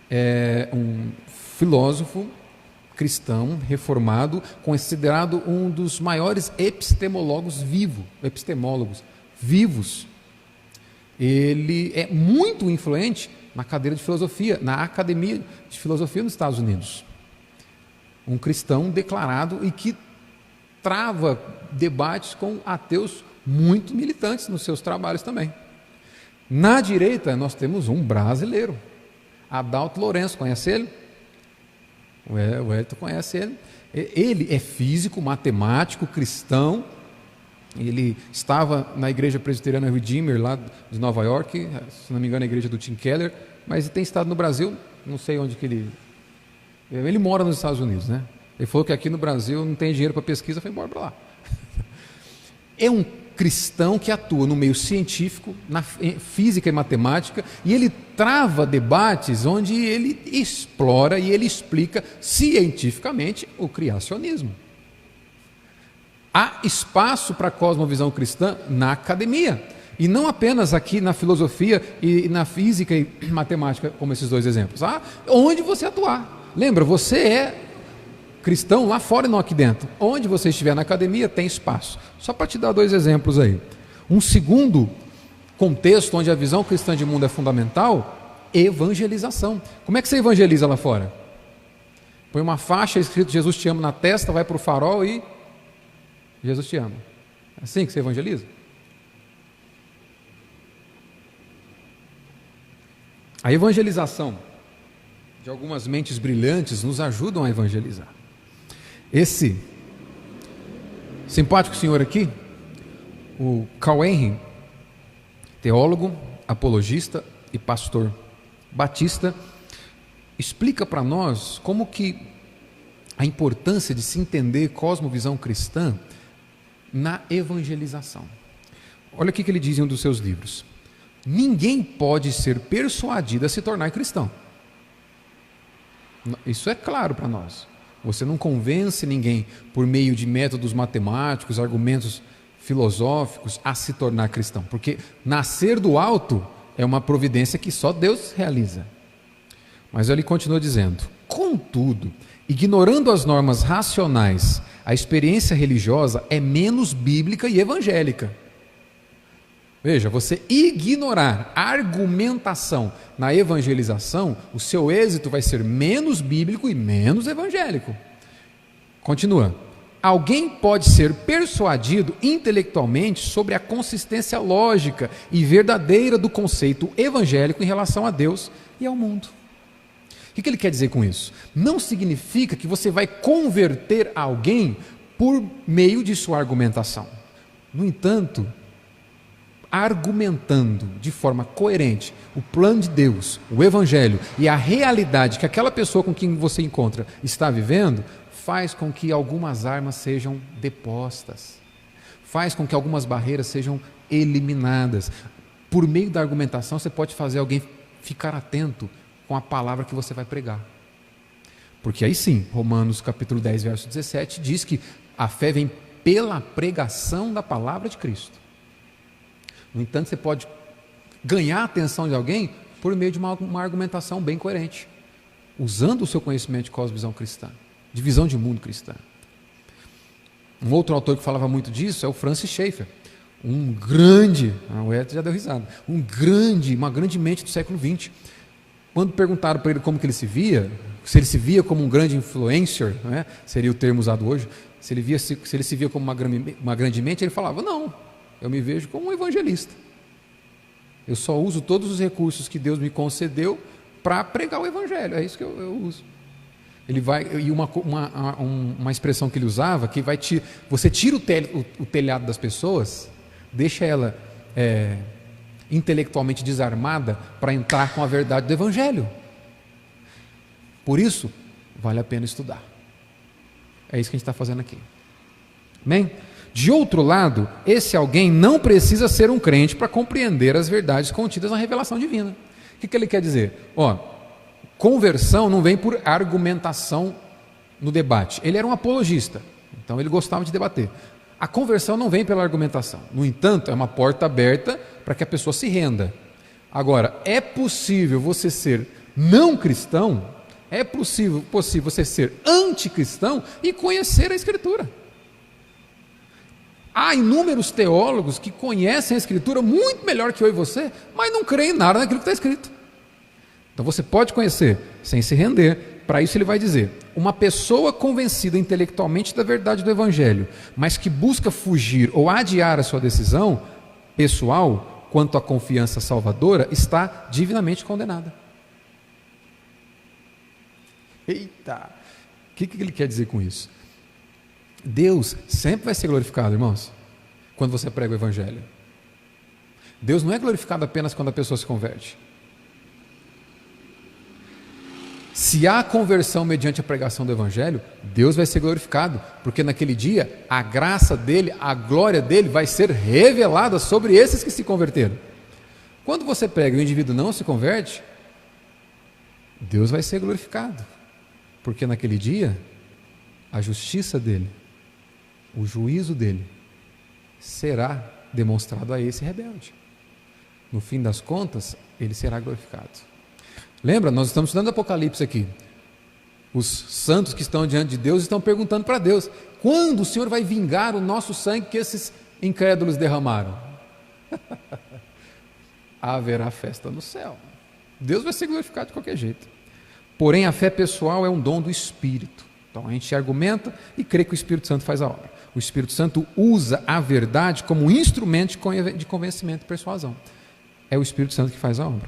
é um filósofo cristão reformado, considerado um dos maiores epistemólogos vivos. Ele é muito influente na cadeira de filosofia, na Academia de Filosofia nos Estados Unidos. Um cristão declarado e que trava debates com ateus muito militantes nos seus trabalhos também. Na direita, nós temos um brasileiro, Adalto Lourenço, conhece ele? O Elton conhece ele. Ele é físico, matemático, cristão. Ele estava na igreja presbiteriana Redeemer, lá de Nova York, se não me engano, a igreja do Tim Keller, mas ele tem estado no Brasil, não sei onde que ele mora nos Estados Unidos, né? Ele falou que aqui no Brasil não tem dinheiro para pesquisa, foi embora para lá. É um cristão que atua no meio científico, na física e matemática, e ele trava debates onde ele explora e ele explica cientificamente o criacionismo. Há espaço para a cosmovisão cristã na academia, e não apenas aqui na filosofia e na física e matemática, como esses dois exemplos. Onde você atuar. Lembra, você é cristão lá fora e não aqui dentro. Onde você estiver na academia tem espaço. Só para te dar dois exemplos aí. Um segundo contexto onde a visão cristã de mundo é fundamental: evangelização. Como é que você evangeliza lá fora? Põe uma faixa escrito Jesus te ama na testa, vai para o farol e Jesus te ama. É assim que você evangeliza? A evangelização de algumas mentes brilhantes nos ajudam a evangelizar. Esse simpático senhor aqui, o Cal Henry, teólogo, apologista e pastor batista, explica para nós como que a importância de se entender cosmovisão cristã na evangelização. Olha o que ele diz em um dos seus livros. Ninguém pode ser persuadido a se tornar cristão. Isso é claro para nós. Você não convence ninguém por meio de métodos matemáticos, argumentos filosóficos a se tornar cristão, porque nascer do alto é uma providência que só Deus realiza. Mas ele continua dizendo: contudo, ignorando as normas racionais, a experiência religiosa é menos bíblica e evangélica. Veja, você ignorar a argumentação na evangelização, o seu êxito vai ser menos bíblico e menos evangélico. Continua. Alguém pode ser persuadido intelectualmente sobre a consistência lógica e verdadeira do conceito evangélico em relação a Deus e ao mundo. O que ele quer dizer com isso? Não significa que você vai converter alguém por meio de sua argumentação. No entanto, argumentando de forma coerente o plano de Deus, o Evangelho e a realidade que aquela pessoa com quem você encontra está vivendo, faz com que algumas armas sejam depostas, faz com que algumas barreiras sejam eliminadas. Por meio da argumentação, você pode fazer alguém ficar atento com a palavra que você vai pregar. Porque aí sim, Romanos capítulo 10, verso 17, diz que a fé vem pela pregação da palavra de Cristo. No entanto, você pode ganhar a atenção de alguém por meio de uma argumentação bem coerente, usando o seu conhecimento de cosmovisão cristã, de visão de mundo cristã. Um outro autor que falava muito disso é o Francis Schaeffer, um grande, o Ed já deu risada, uma grande mente do século XX. Quando perguntaram para ele como que ele se via, se ele se via como um grande influencer, né, seria o termo usado hoje, se ele se via como uma grande mente, ele falava: não, eu me vejo como um evangelista. Eu só uso todos os recursos que Deus me concedeu para pregar o evangelho. É isso que eu uso. Ele vai, e uma expressão que ele usava, que você tira o telhado das pessoas, deixa ela intelectualmente desarmada para entrar com a verdade do evangelho. Por isso, vale a pena estudar. É isso que a gente está fazendo aqui. Amém? De outro lado, esse alguém não precisa ser um crente para compreender as verdades contidas na revelação divina. O que ele quer dizer? Conversão não vem por argumentação no debate. Ele era um apologista, então ele gostava de debater. A conversão não vem pela argumentação. No entanto, é uma porta aberta para que a pessoa se renda. Agora, é possível você ser não cristão, é possível você ser anticristão e conhecer a Escritura. Há inúmeros teólogos que conhecem a Escritura muito melhor que eu e você, mas não creem em nada naquilo que está escrito. Então você pode conhecer sem se render. Para isso ele vai dizer: uma pessoa convencida intelectualmente da verdade do Evangelho, mas que busca fugir ou adiar a sua decisão pessoal quanto à confiança salvadora, está divinamente condenada. Eita! O que ele quer dizer com isso? Deus sempre vai ser glorificado, irmãos, quando você prega o Evangelho. Deus não é glorificado apenas quando a pessoa se converte. Se há conversão mediante a pregação do Evangelho, Deus vai ser glorificado, porque naquele dia a graça dele, a glória dele vai ser revelada sobre esses que se converteram. Quando você prega e o indivíduo não se converte, Deus vai ser glorificado, porque naquele dia a justiça dele, o juízo dele será demonstrado a esse rebelde. No fim das contas, ele será glorificado. Lembra, nós estamos estudando Apocalipse aqui. Os santos que estão diante de Deus estão perguntando para Deus: quando o Senhor vai vingar o nosso sangue que esses incrédulos derramaram? Haverá festa no céu. Deus vai ser glorificado de qualquer jeito. Porém, a fé pessoal é um dom do Espírito. Então, a gente argumenta e crê que o Espírito Santo faz a obra. O Espírito Santo usa a verdade como instrumento de convencimento e persuasão. É o Espírito Santo que faz a obra.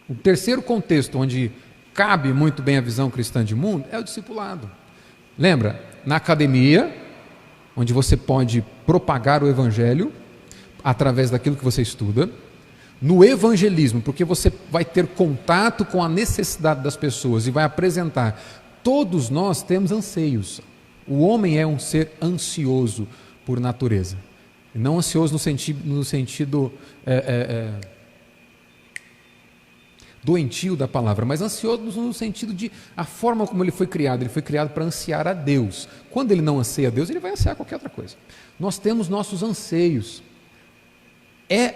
O terceiro contexto onde cabe muito bem a visão cristã de mundo é o discipulado. Lembra? Na academia, onde você pode propagar o evangelho através daquilo que você estuda. No evangelismo, porque você vai ter contato com a necessidade das pessoas e vai apresentar. Todos nós temos anseios. O homem é um ser ansioso por natureza. Não ansioso no sentido doentio da palavra, mas ansioso no sentido de a forma como ele foi criado. Ele foi criado para ansiar a Deus. Quando ele não anseia a Deus, ele vai ansiar qualquer outra coisa. Nós temos nossos anseios.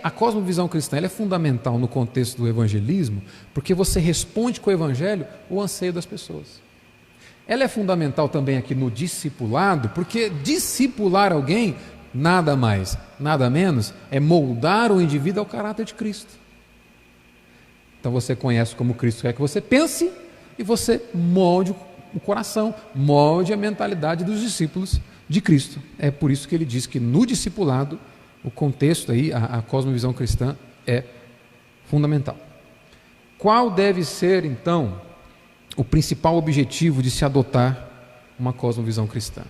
A cosmovisão cristã ela é fundamental no contexto do evangelismo, porque você responde com o evangelho o anseio das pessoas. Ela é fundamental também aqui no discipulado, porque discipular alguém, nada mais, nada menos, é moldar o indivíduo ao caráter de Cristo. Então você conhece como Cristo quer que você pense, e você molde o coração, molde a mentalidade dos discípulos de Cristo. É por isso que ele diz que no discipulado, o contexto aí, a cosmovisão cristã é fundamental. Qual deve ser, então, o principal objetivo de se adotar uma cosmovisão cristã?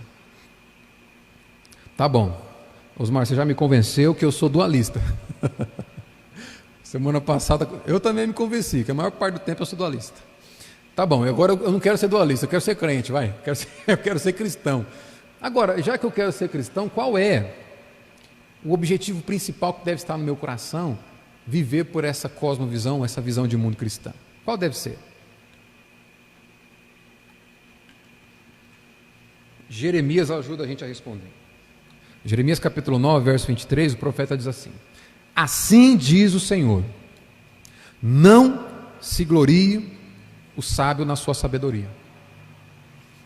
Tá bom, Osmar, você já me convenceu que eu sou dualista. Semana passada, eu também me convenci, que a maior parte do tempo eu sou dualista. Tá bom, agora eu não quero ser dualista, eu quero ser crente, vai. Eu quero ser cristão. Agora, já que eu quero ser cristão, qual é o objetivo principal que deve estar no meu coração? Viver por essa cosmovisão, essa visão de mundo cristã. Qual deve ser? Jeremias ajuda a gente a responder. Jeremias capítulo 9, verso 23, o profeta diz assim: assim diz o Senhor, não se glorie o sábio na sua sabedoria,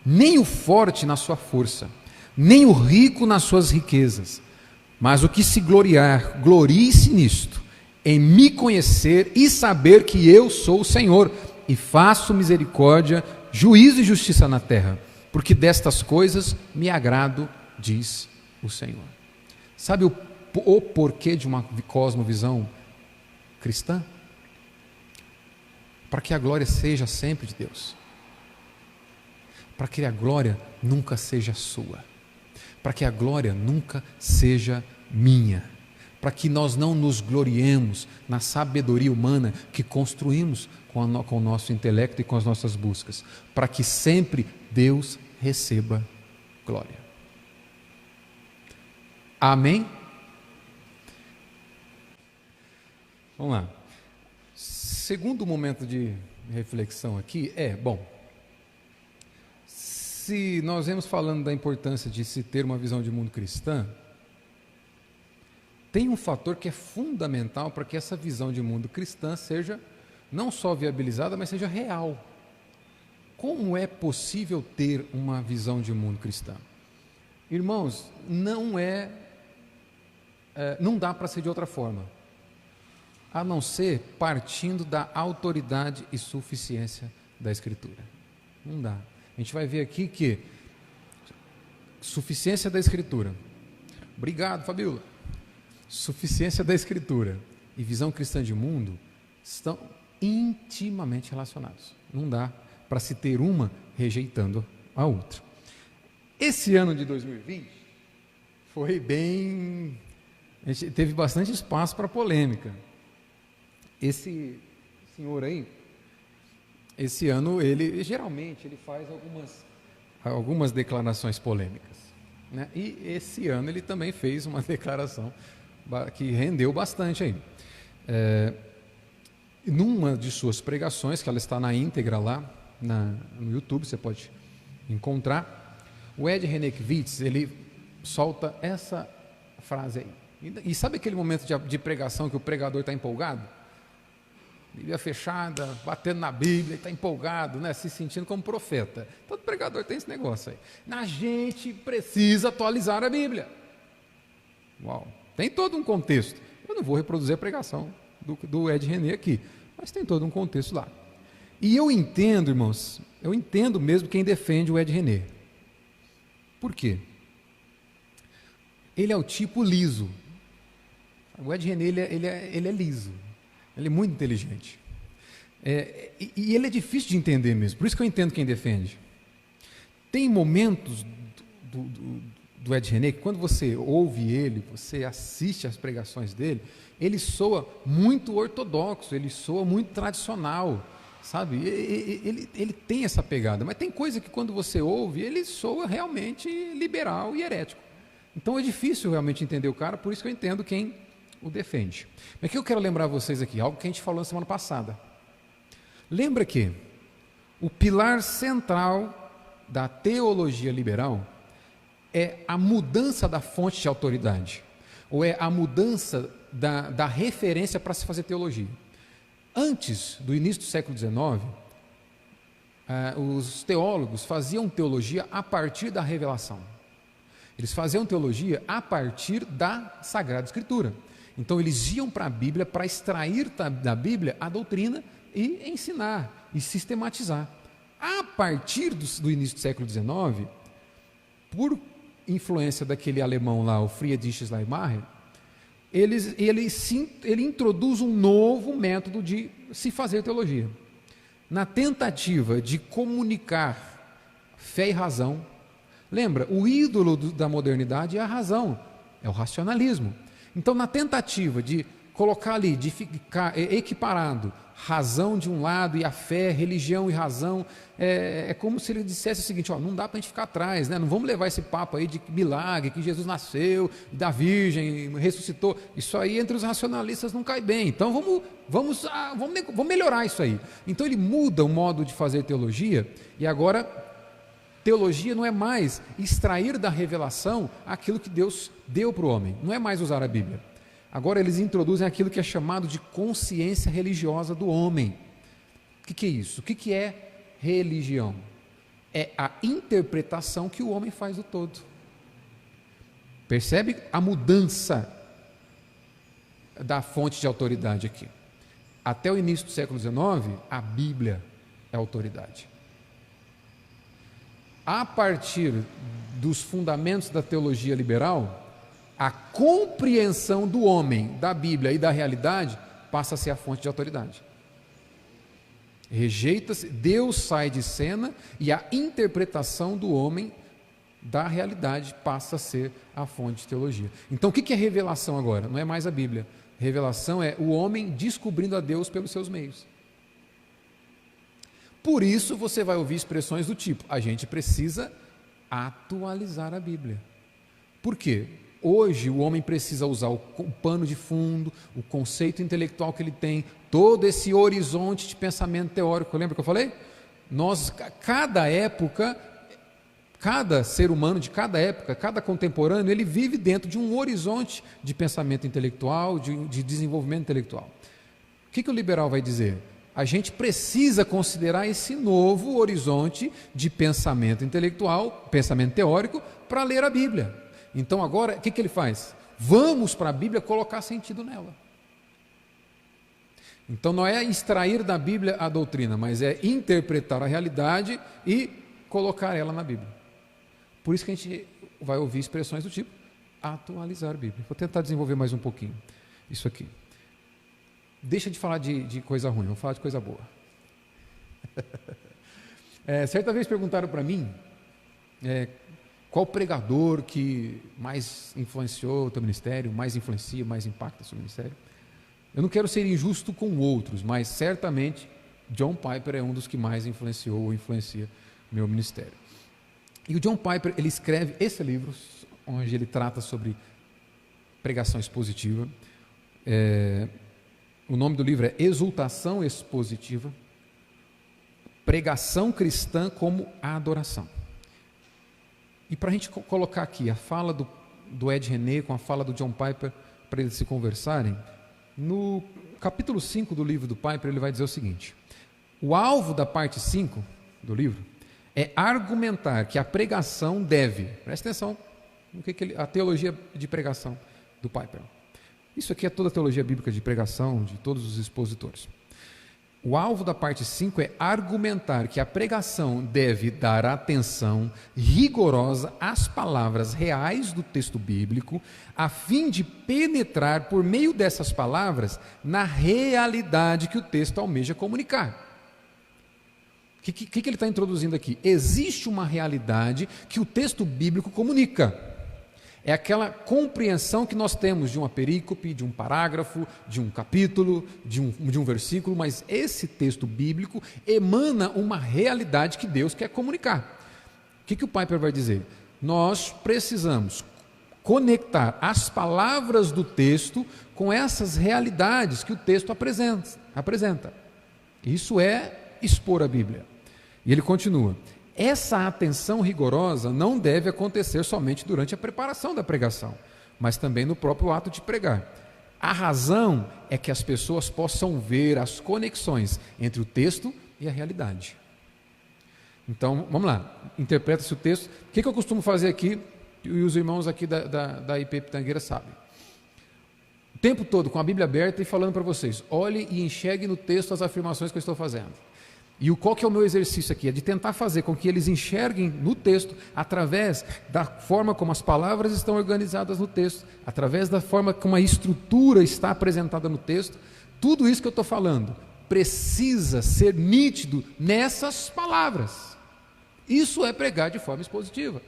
nem o forte na sua força, nem o rico nas suas riquezas, mas o que se gloriar, glorie-se nisto, em me conhecer e saber que eu sou o Senhor, e faço misericórdia, juízo e justiça na terra, porque destas coisas me agrado, diz o Senhor. Sabe o porquê de uma cosmovisão cristã? Para que a glória seja sempre de Deus, para que a glória nunca seja sua, para que a glória nunca seja minha, para que nós não nos gloriemos na sabedoria humana que construímos com o nosso intelecto e com as nossas buscas, para que sempre Deus receba glória. Amém? Vamos lá. Segundo momento de reflexão aqui se nós vemos falando da importância de se ter uma visão de mundo cristã, tem um fator que é fundamental para que essa visão de mundo cristã seja não só viabilizada, mas seja real. Como é possível ter uma visão de mundo cristã? Irmãos, não dá para ser de outra forma, a não ser partindo da autoridade e suficiência da Escritura. Não dá. A gente vai ver aqui que suficiência da Escritura. Obrigado, Fabiola. Suficiência da Escritura e visão cristã de mundo estão intimamente relacionados. Não dá para se ter uma rejeitando a outra. Esse ano de 2020 foi bem... A gente teve bastante espaço para polêmica. Esse senhor aí, esse ano, ele geralmente faz algumas declarações polêmicas, né? E esse ano ele também fez uma declaração que rendeu bastante aí. Numa de suas pregações, que ela está na íntegra lá no YouTube, você pode encontrar, o Ed Renekiewicz, ele solta essa frase aí. E sabe aquele momento de pregação que o pregador está empolgado? Bíblia fechada, batendo na Bíblia, está empolgado, né? Se sentindo como profeta. Todo pregador tem esse negócio aí. A gente precisa atualizar a Bíblia. Uau, tem todo um contexto. Eu não vou reproduzir a pregação do Ed René aqui, mas tem todo um contexto lá. E eu entendo, irmãos, eu entendo mesmo quem defende o Ed René. Por quê? Ele é o tipo liso. O Ed René, ele é liso. Ele é muito inteligente. E ele é difícil de entender mesmo. Por isso que eu entendo quem defende. Tem momentos do Ed René que quando você ouve ele, você assiste às pregações dele, ele soa muito ortodoxo, ele soa muito tradicional, sabe? Ele tem essa pegada, mas tem coisa que quando você ouve, ele soa realmente liberal e herético. Então é difícil realmente entender o cara, por isso que eu entendo quem o defende. Mas o que eu quero lembrar vocês aqui, algo que a gente falou na semana passada. Lembra que o pilar central da teologia liberal é a mudança da fonte de autoridade, ou é a mudança da referência para se fazer teologia. Antes do início do século XIX, os teólogos faziam teologia a partir da revelação. Eles faziam teologia a partir da Sagrada Escritura. Então eles iam para a Bíblia para extrair da Bíblia a doutrina e ensinar e sistematizar. A partir do início do século XIX, por influência daquele alemão lá, o Friedrich Schleiermacher, ele introduz um novo método de se fazer teologia. Na tentativa de comunicar fé e razão. Lembra, o ídolo da modernidade é a razão, é o racionalismo. Então, na tentativa de colocar ali, de ficar equiparado razão de um lado e a fé, religião e razão, é como se ele dissesse o seguinte: ó, não dá para a gente ficar atrás, né? Não vamos levar esse papo aí de milagre, que Jesus nasceu, da Virgem, ressuscitou. Isso aí entre os racionalistas não cai bem. Então vamos melhorar isso aí. Então ele muda o modo de fazer teologia, e agora teologia não é mais extrair da revelação aquilo que Deus deu para o homem, não é mais usar a Bíblia. Agora eles introduzem aquilo que é chamado de consciência religiosa do homem. O que é isso? O que é religião? É a interpretação que o homem faz do todo. Percebe a mudança da fonte de autoridade aqui? Até o início do século XIX, a Bíblia é a autoridade. A partir dos fundamentos da teologia liberal, a compreensão do homem, da Bíblia e da realidade passa a ser a fonte de autoridade. Rejeita-se, Deus sai de cena e a interpretação do homem da realidade passa a ser a fonte de teologia. Então o que é revelação agora? Não é mais a Bíblia. Revelação é o homem descobrindo a Deus pelos seus meios. Por isso você vai ouvir expressões do tipo: a gente precisa atualizar a Bíblia. Por quê? Hoje o homem precisa usar o pano de fundo, o conceito intelectual que ele tem, todo esse horizonte de pensamento teórico. Lembra que eu falei? Cada época, cada ser humano de cada época, cada contemporâneo, ele vive dentro de um horizonte de pensamento intelectual, de desenvolvimento intelectual. O que o liberal vai dizer? A gente precisa considerar esse novo horizonte de pensamento intelectual, pensamento teórico, para ler a Bíblia. Então agora, o que ele faz? Vamos para a Bíblia colocar sentido nela. Então não é extrair da Bíblia a doutrina, mas é interpretar a realidade e colocar ela na Bíblia. Por isso que a gente vai ouvir expressões do tipo atualizar a Bíblia. Vou tentar desenvolver mais um pouquinho isso aqui. Deixa de falar de coisa ruim, vamos falar de coisa boa. Certa vez perguntaram para mim qual pregador que mais influenciou o teu ministério, mais influencia, mais impacta o seu ministério. Eu não quero ser injusto com outros, mas certamente John Piper é um dos que mais influenciou ou influencia meu ministério. E o John Piper, ele escreve esse livro, onde ele trata sobre pregação expositiva. O nome do livro é Exultação Expositiva, Pregação Cristã como a Adoração. E para a gente colocar aqui a fala do Ed René com a fala do John Piper, para eles se conversarem, no capítulo 5 do livro do Piper, ele vai dizer o seguinte: o alvo da parte 5 do livro é argumentar que a pregação deve, presta atenção, a teologia de pregação do Piper. Isso aqui é toda a teologia bíblica de pregação de todos os expositores. O alvo da parte 5 é argumentar que a pregação deve dar atenção rigorosa às palavras reais do texto bíblico, a fim de penetrar por meio dessas palavras na realidade que o texto almeja comunicar. O que ele está introduzindo aqui? Existe uma realidade que o texto bíblico comunica. É aquela compreensão que nós temos de uma perícope, de um parágrafo, de um capítulo, de um versículo, mas esse texto bíblico emana uma realidade que Deus quer comunicar. O que o Piper vai dizer? Nós precisamos conectar as palavras do texto com essas realidades que o texto apresenta. Isso é expor a Bíblia. E ele continua: essa atenção rigorosa não deve acontecer somente durante a preparação da pregação, mas também no próprio ato de pregar. A razão é que as pessoas possam ver as conexões entre o texto e a realidade. Então, vamos lá, interpreta-se o texto. O que eu costumo fazer aqui, e os irmãos aqui da IP Pitangueira sabem. O tempo todo com a Bíblia aberta e falando para vocês: olhe e enxergue no texto as afirmações que eu estou fazendo. E qual que é o meu exercício aqui? É de tentar fazer com que eles enxerguem no texto, através da forma como as palavras estão organizadas no texto, através da forma como a estrutura está apresentada no texto. Tudo isso que eu estou falando precisa ser nítido nessas palavras. Isso é pregar de forma expositiva.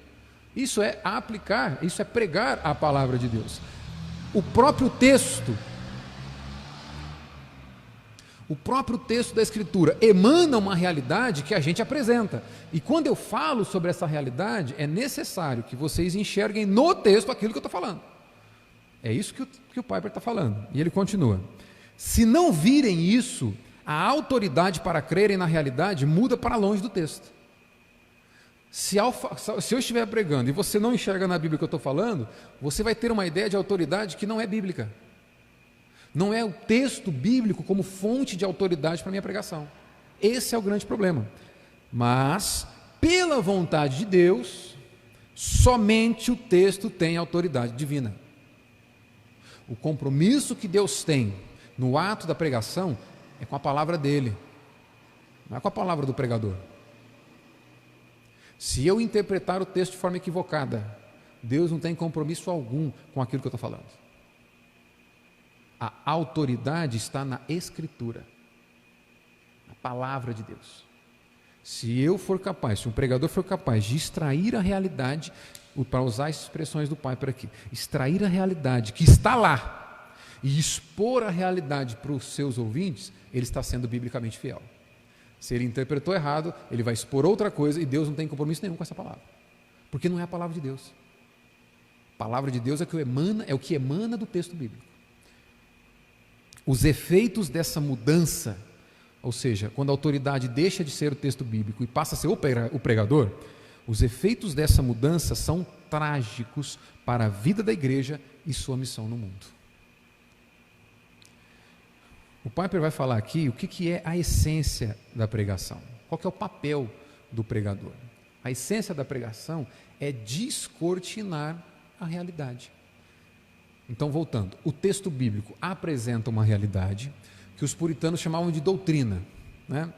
Isso é aplicar, isso é pregar a palavra de Deus. O próprio texto da Escritura emana uma realidade que a gente apresenta. E quando eu falo sobre essa realidade, é necessário que vocês enxerguem no texto aquilo que eu estou falando. É isso que o Piper está falando. E ele continua: se não virem isso, a autoridade para crerem na realidade muda para longe do texto. Se eu estiver pregando e você não enxerga na Bíblia o que eu estou falando, você vai ter uma ideia de autoridade que não é bíblica. Não é o texto bíblico como fonte de autoridade para a minha pregação. Esse é o grande problema. Mas, pela vontade de Deus, somente o texto tem autoridade divina. O compromisso que Deus tem no ato da pregação é com a palavra dele, não é com a palavra do pregador. Se eu interpretar o texto de forma equivocada, Deus não tem compromisso algum com aquilo que eu estou falando. A autoridade está na Escritura, na palavra de Deus. Se um pregador for capaz de extrair a realidade, para usar as expressões do Piper aqui, extrair a realidade que está lá e expor a realidade para os seus ouvintes, ele está sendo biblicamente fiel. Se ele interpretou errado, ele vai expor outra coisa e Deus não tem compromisso nenhum com essa palavra, porque não é a palavra de Deus. A palavra de Deus é o que emana do texto bíblico. Os efeitos dessa mudança, ou seja, quando a autoridade deixa de ser o texto bíblico e passa a ser o pregador, os efeitos dessa mudança são trágicos para a vida da igreja e sua missão no mundo. O Piper vai falar aqui o que é a essência da pregação. Qual que é o papel do pregador? A essência da pregação é descortinar a realidade. Então, voltando, o texto bíblico apresenta uma realidade que os puritanos chamavam de doutrina, né?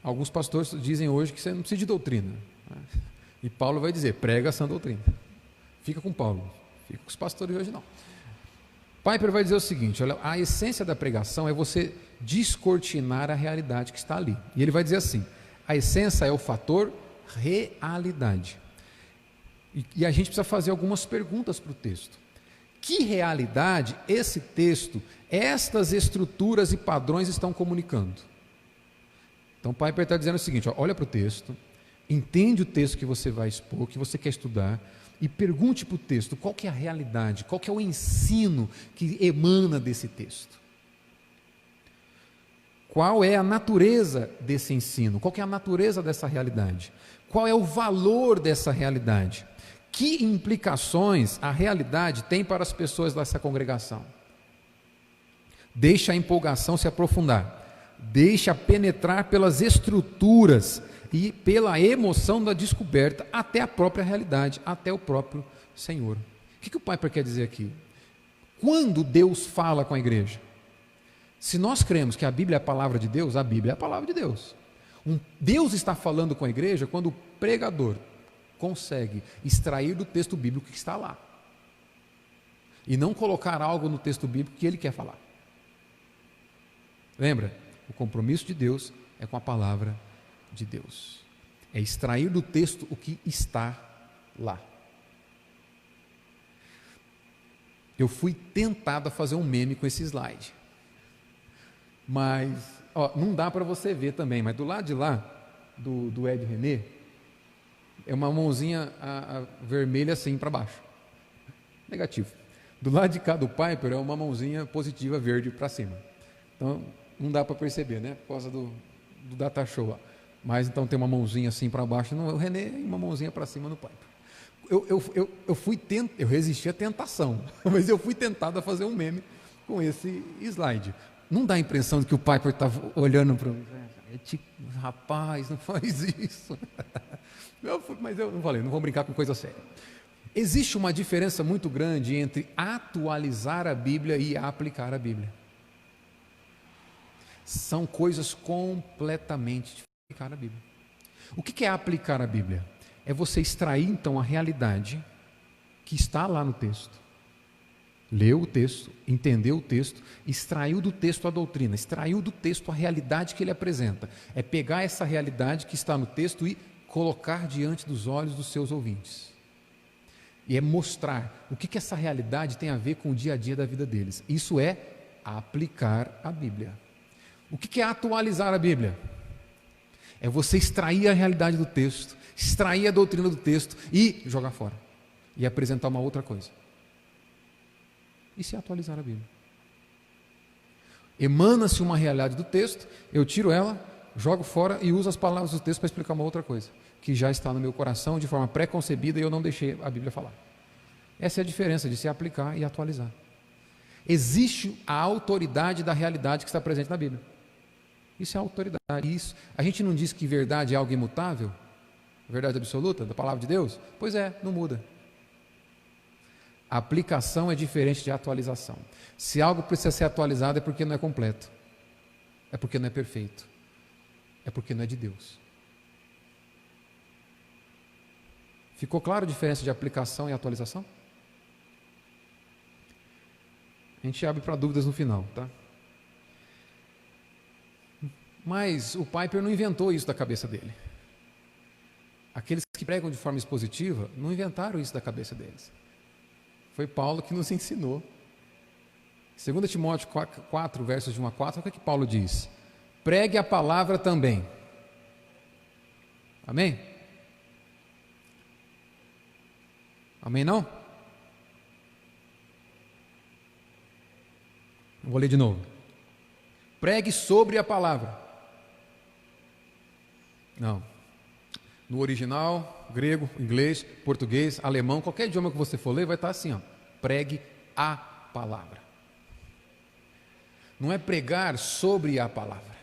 Alguns pastores dizem hoje que você não precisa de doutrina, né? E Paulo vai dizer: prega a sã doutrina. Fica com Paulo, fica com os pastores hoje não. Piper vai dizer o seguinte: olha, a essência da pregação é você descortinar a realidade que está ali. E ele vai dizer assim: a essência é o fator realidade. E a gente precisa fazer algumas perguntas para o texto. Que realidade esse texto, estas estruturas e padrões estão comunicando? Então Piper está dizendo o seguinte: olha para o texto, entende o texto que você vai expor, que você quer estudar, e pergunte para o texto qual que é a realidade, qual que é o ensino que emana desse texto. Qual é a natureza desse ensino? Qual que é a natureza dessa realidade? Qual é o valor dessa realidade? Que implicações a realidade tem para as pessoas dessa congregação? Deixa a empolgação se aprofundar, deixa penetrar pelas estruturas e pela emoção da descoberta até a própria realidade, até o próprio Senhor. O que o Piper quer dizer aqui? Quando Deus fala com a igreja? Se nós cremos que a Bíblia é a palavra de Deus, a Bíblia é a palavra de Deus. Deus está falando com a igreja quando o pregador consegue extrair do texto bíblico que está lá e não colocar algo no texto bíblico que ele quer falar. Lembra? O compromisso de Deus é com a palavra de Deus. É extrair do texto o que está lá. Eu fui tentado a fazer um meme com esse slide. Mas, não dá para você ver também, mas do lado de lá, do Ed René, é uma mãozinha vermelha assim para baixo. Negativo. Do lado de cá do Piper é uma mãozinha positiva verde para cima. Então, não dá para perceber, né? Por causa do data show lá. Mas então tem uma mãozinha assim para baixo no René e uma mãozinha para cima no Piper. Eu resisti à tentação, mas eu fui tentado a fazer um meme com esse slide. Não dá a impressão de que o Piper estava olhando para mim, rapaz, não faz isso. Mas eu não falei, não vou brincar com coisa séria. Existe uma diferença muito grande entre atualizar a Bíblia e aplicar a Bíblia. São coisas completamente diferentes. Aplicar a Bíblia. O que é aplicar a Bíblia? É você extrair então a realidade que está lá no texto. Leu o texto, entendeu o texto, extraiu do texto a doutrina, extraiu do texto a realidade que ele apresenta. É pegar essa realidade que está no texto e colocar diante dos olhos dos seus ouvintes. E é mostrar o que essa realidade tem a ver com o dia a dia da vida deles. Isso é aplicar a Bíblia. O que é atualizar a Bíblia? É você extrair a realidade do texto, extrair a doutrina do texto e jogar fora. E apresentar uma outra coisa. Isso é atualizar a Bíblia. Emana-se uma realidade do texto, eu tiro ela, jogo fora e uso as palavras do texto para explicar uma outra coisa, que já está no meu coração de forma pré-concebida e eu não deixei a Bíblia falar. Essa é a diferença de se aplicar e atualizar. Existe a autoridade da realidade que está presente na Bíblia. Isso é autoridade. Isso. A gente não diz que verdade é algo imutável? Verdade absoluta da palavra de Deus? Pois é, não muda. A aplicação é diferente de atualização. Se algo precisa ser atualizado é porque não é completo. É porque não é perfeito. É porque não é de Deus. Ficou claro a diferença de aplicação e atualização? A gente abre para dúvidas no final, tá? Mas o Piper não inventou isso da cabeça dele. Aqueles que pregam de forma expositiva não inventaram isso da cabeça deles. Foi Paulo que nos ensinou. 2 Timóteo 4, versos de 1 a 4, o que Paulo diz? Pregue a palavra também. Amém? Amém não? Vou ler de novo. Pregue sobre a palavra. Não. No original, grego, inglês, português, alemão, qualquer idioma que você for ler, vai estar assim, pregue a palavra. Não é pregar sobre a palavra.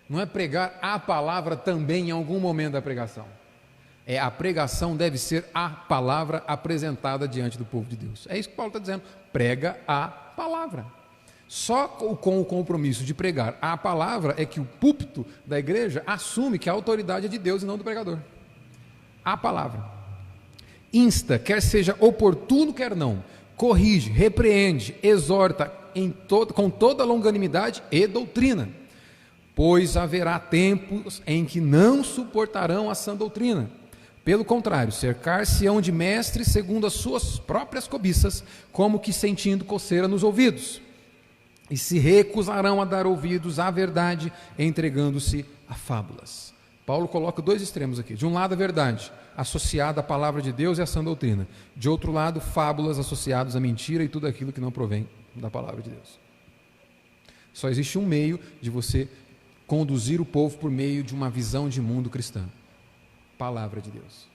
Não é pregar a palavra também em algum momento da pregação. A pregação deve ser a palavra apresentada diante do povo de Deus. É isso que Paulo está dizendo. Prega a palavra. Só com o compromisso de pregar a palavra é que o púlpito da igreja assume que a autoridade é de Deus e não do pregador. A palavra. Insta, quer seja oportuno, quer não. Corrige, repreende, exorta com toda longanimidade e doutrina. Pois haverá tempos em que não suportarão a sã doutrina. Pelo contrário, cercar-se-ão de mestres segundo as suas próprias cobiças, como que sentindo coceira nos ouvidos. E se recusarão a dar ouvidos à verdade, entregando-se a fábulas. Paulo coloca dois extremos aqui. De um lado, a verdade, associada à palavra de Deus e à sã doutrina. De outro lado, fábulas associadas à mentira e tudo aquilo que não provém da palavra de Deus. Só existe um meio de você conduzir o povo por meio de uma visão de mundo cristã. Palavra de Deus.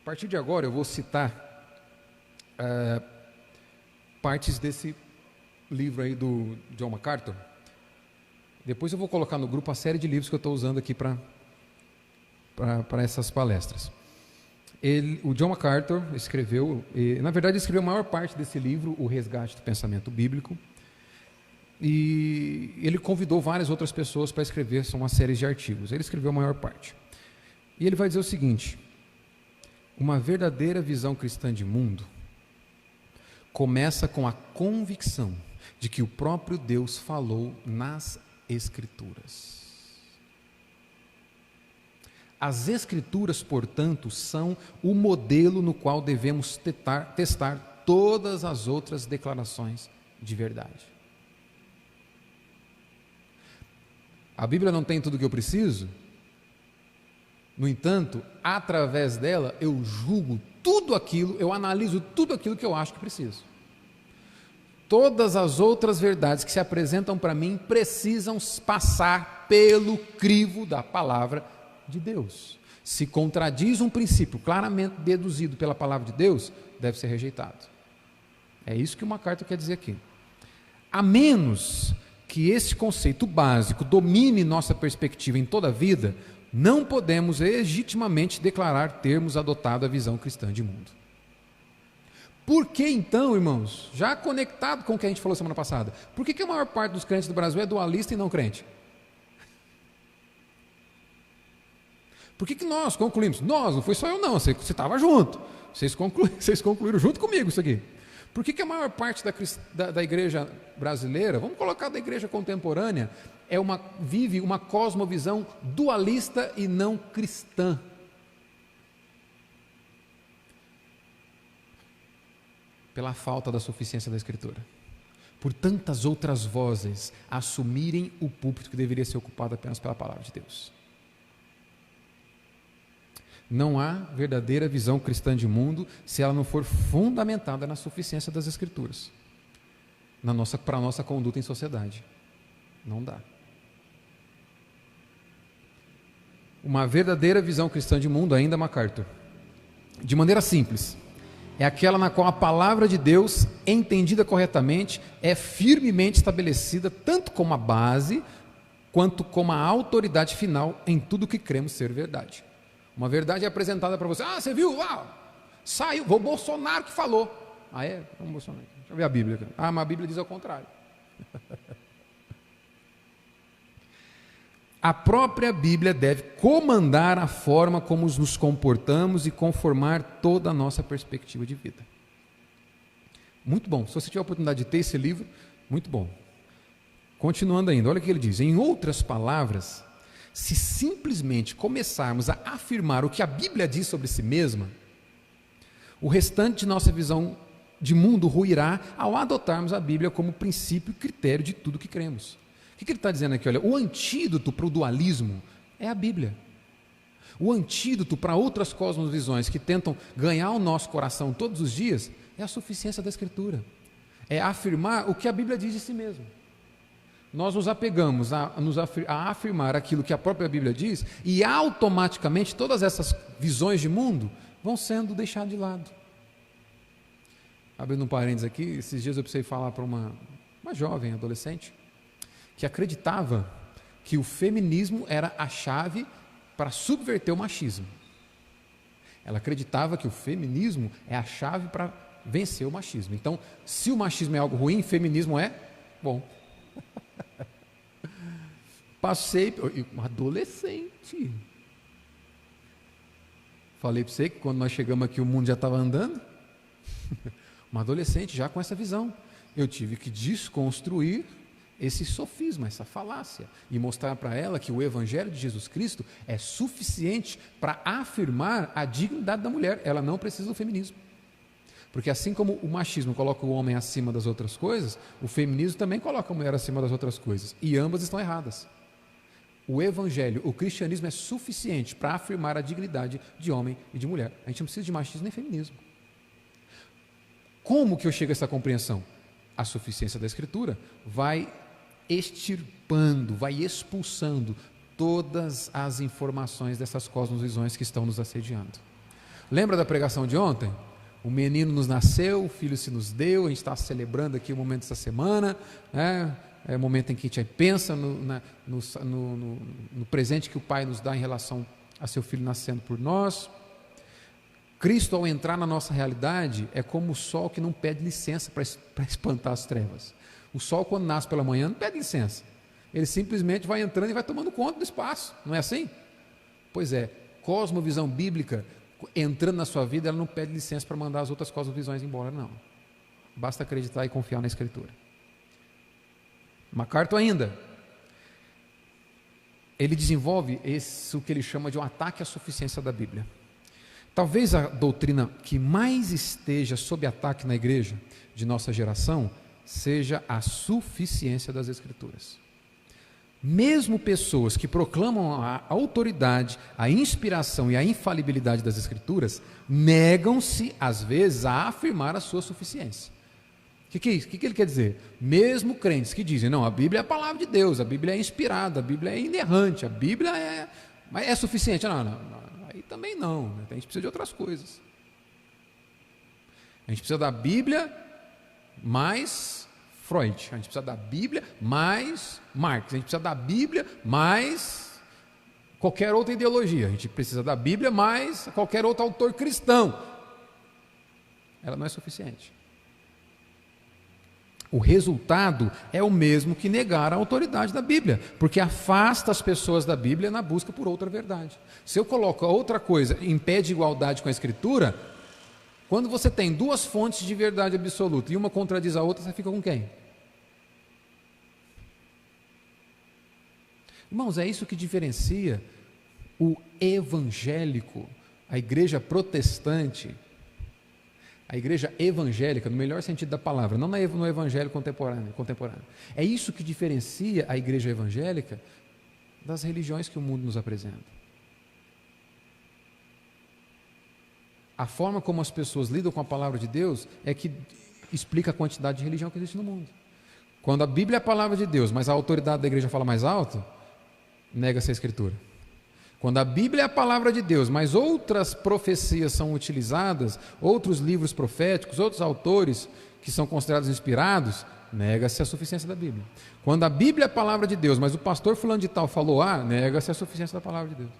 A partir de agora eu vou citar partes desse livro aí do John MacArthur. Depois eu vou colocar no grupo a série de livros que eu estou usando aqui para essas palestras. O John MacArthur escreveu, na verdade escreveu a maior parte desse livro, O Resgate do Pensamento Bíblico, e ele convidou várias outras pessoas para escrever, são uma série de artigos. Ele escreveu a maior parte. E ele vai dizer o seguinte: uma verdadeira visão cristã de mundo começa com a convicção de que o próprio Deus falou nas Escrituras. As Escrituras, portanto, são o modelo no qual devemos testar todas as outras declarações de verdade. A Bíblia não tem tudo o que eu preciso? No entanto, através dela, eu julgo tudo aquilo, eu analiso tudo aquilo que eu acho que preciso. Todas as outras verdades que se apresentam para mim precisam passar pelo crivo da palavra de Deus. Se contradiz um princípio claramente deduzido pela palavra de Deus, deve ser rejeitado. É isso que o MacArthur quer dizer aqui. A menos que esse conceito básico domine nossa perspectiva em toda a vida, não podemos legitimamente declarar termos adotado a visão cristã de mundo. Por que então, irmãos, já conectado com o que a gente falou semana passada, por que a maior parte dos crentes do Brasil é dualista e não crente? Por que nós concluímos? Nós, não foi só eu não, você estava junto, vocês concluíram junto comigo isso aqui. Por que a maior parte da igreja brasileira, vamos colocar da igreja contemporânea, vive uma cosmovisão dualista e não cristã? Pela falta da suficiência da Escritura. Por tantas outras vozes assumirem o púlpito que deveria ser ocupado apenas pela palavra de Deus. Não há verdadeira visão cristã de mundo se ela não for fundamentada na suficiência das Escrituras, para a nossa conduta em sociedade. Não dá. Uma verdadeira visão cristã de mundo, ainda MacArthur, de maneira simples, é aquela na qual a palavra de Deus, entendida corretamente, é firmemente estabelecida tanto como a base, quanto como a autoridade final em tudo que cremos ser verdade. Uma verdade é apresentada para você. Você viu? Saiu, o Bolsonaro que falou. É? Vamos Bolsonaro. Deixa eu ver a Bíblia. Mas a Bíblia diz ao contrário. A própria Bíblia deve comandar a forma como nos comportamos e conformar toda a nossa perspectiva de vida. Muito bom. Se você tiver a oportunidade de ter esse livro, muito bom. Continuando ainda, olha o que ele diz. Em outras palavras, se simplesmente começarmos a afirmar o que a Bíblia diz sobre si mesma, o restante de nossa visão de mundo ruirá ao adotarmos a Bíblia como princípio e critério de tudo que cremos. O que ele está dizendo aqui? Olha, o antídoto para o dualismo é a Bíblia. O antídoto para outras cosmovisões que tentam ganhar o nosso coração todos os dias é a suficiência da Escritura. É afirmar o que a Bíblia diz de si mesma. Nós nos apegamos a afirmar aquilo que a própria Bíblia diz e automaticamente todas essas visões de mundo vão sendo deixadas de lado. Abrindo um parênteses aqui, esses dias eu precisei falar para uma jovem adolescente que acreditava que o feminismo era a chave para subverter o machismo. Ela acreditava que o feminismo é a chave para vencer o machismo. Então, se o machismo é algo ruim, feminismo é bom. Passei, um adolescente. Falei para você que quando nós chegamos aqui o mundo já estava andando. Um adolescente já com essa visão. Eu tive que desconstruir esse sofisma, essa falácia, e mostrar para ela que o Evangelho de Jesus Cristo é suficiente para afirmar a dignidade da mulher. Ela não precisa do feminismo. Porque assim como o machismo coloca o homem acima das outras coisas, o feminismo também coloca a mulher acima das outras coisas. E ambas estão erradas. O Evangelho, o cristianismo é suficiente para afirmar a dignidade de homem e de mulher. A gente não precisa de machismo nem feminismo. Como que eu chego a essa compreensão? A suficiência da Escritura vai extirpando, vai expulsando todas as informações dessas cosmovisões que estão nos assediando. Lembra da pregação de ontem? O menino nos nasceu, o filho se nos deu, a gente está celebrando aqui o momento dessa semana, né? É o momento em que a gente pensa no presente que o Pai nos dá em relação a seu Filho nascendo por nós. Cristo, ao entrar na nossa realidade, é como o sol que não pede licença para espantar as trevas. O sol, quando nasce pela manhã, não pede licença. Ele simplesmente vai entrando e vai tomando conta do espaço. Não é assim? Pois é, cosmovisão bíblica, entrando na sua vida, ela não pede licença para mandar as outras cosmovisões embora, não. Basta acreditar e confiar na Escritura. MacArthur ainda, ele desenvolve o que ele chama de um ataque à suficiência da Bíblia. Talvez a doutrina que mais esteja sob ataque na igreja de nossa geração seja a suficiência das Escrituras. Mesmo pessoas que proclamam a autoridade, a inspiração e a infalibilidade das Escrituras, negam-se, às vezes, a afirmar a sua suficiência. O que é isso? O que ele quer dizer? Mesmo crentes que dizem, não, a Bíblia é a palavra de Deus, a Bíblia é inspirada, a Bíblia é inerrante, a Bíblia é suficiente. Não, aí também não, a gente precisa de outras coisas. A gente precisa da Bíblia mais Freud, a gente precisa da Bíblia mais Marx, a gente precisa da Bíblia mais qualquer outra ideologia, a gente precisa da Bíblia mais qualquer outro autor cristão. Ela não é suficiente. O resultado é o mesmo que negar a autoridade da Bíblia, porque afasta as pessoas da Bíblia na busca por outra verdade. Se eu coloco outra coisa, impede igualdade com a Escritura, quando você tem duas fontes de verdade absoluta e uma contradiz a outra, você fica com quem? Irmãos, é isso que diferencia o evangélico, a igreja protestante, a igreja evangélica, no melhor sentido da palavra, não no evangelho contemporâneo. É isso que diferencia a igreja evangélica das religiões que o mundo nos apresenta. A forma como as pessoas lidam com a palavra de Deus é que explica a quantidade de religião que existe no mundo. Quando a Bíblia é a palavra de Deus, mas a autoridade da igreja fala mais alto, nega-se a Escritura. Quando a Bíblia é a palavra de Deus, mas outras profecias são utilizadas, outros livros proféticos, outros autores que são considerados inspirados, nega-se a suficiência da Bíblia. Quando a Bíblia é a palavra de Deus, mas o pastor fulano de tal falou nega-se a suficiência da palavra de Deus.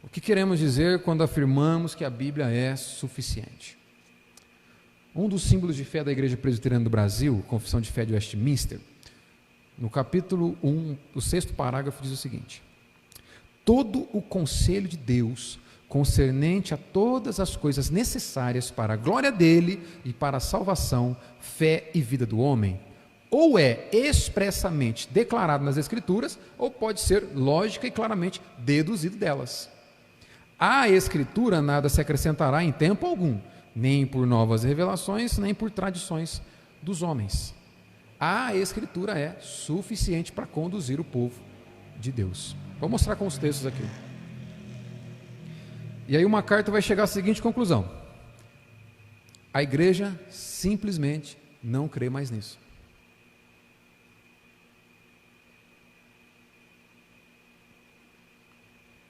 O que queremos dizer quando afirmamos que a Bíblia é suficiente? Um dos símbolos de fé da Igreja Presbiteriana do Brasil, Confissão de Fé de Westminster, no capítulo 1, o 6º parágrafo diz o seguinte: todo o conselho de Deus concernente a todas as coisas necessárias para a glória dele e para a salvação, fé e vida do homem, ou é expressamente declarado nas Escrituras, ou pode ser lógica e claramente deduzido delas. À Escritura nada se acrescentará em tempo algum, nem por novas revelações, nem por tradições dos homens. A Escritura é suficiente para conduzir o povo de Deus. Vou mostrar com os textos aqui. E aí uma carta vai chegar à seguinte conclusão: a igreja simplesmente não crê mais nisso.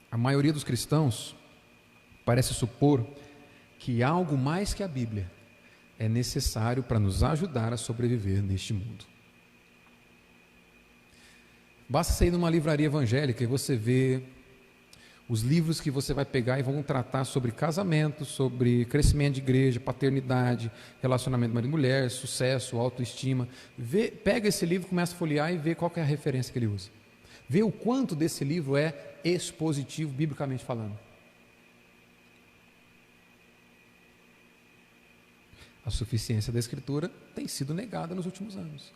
A maioria dos cristãos parece supor que algo mais que a Bíblia é necessário para nos ajudar a sobreviver neste mundo. Basta sair numa livraria evangélica e você vê os livros que você vai pegar e vão tratar sobre casamento, sobre crescimento de igreja, paternidade, relacionamento marido e mulher, sucesso, autoestima. Pega esse livro, começa a folhear e vê qual que é a referência que ele usa. Vê o quanto desse livro é expositivo, biblicamente falando. A suficiência da Escritura tem sido negada nos últimos anos.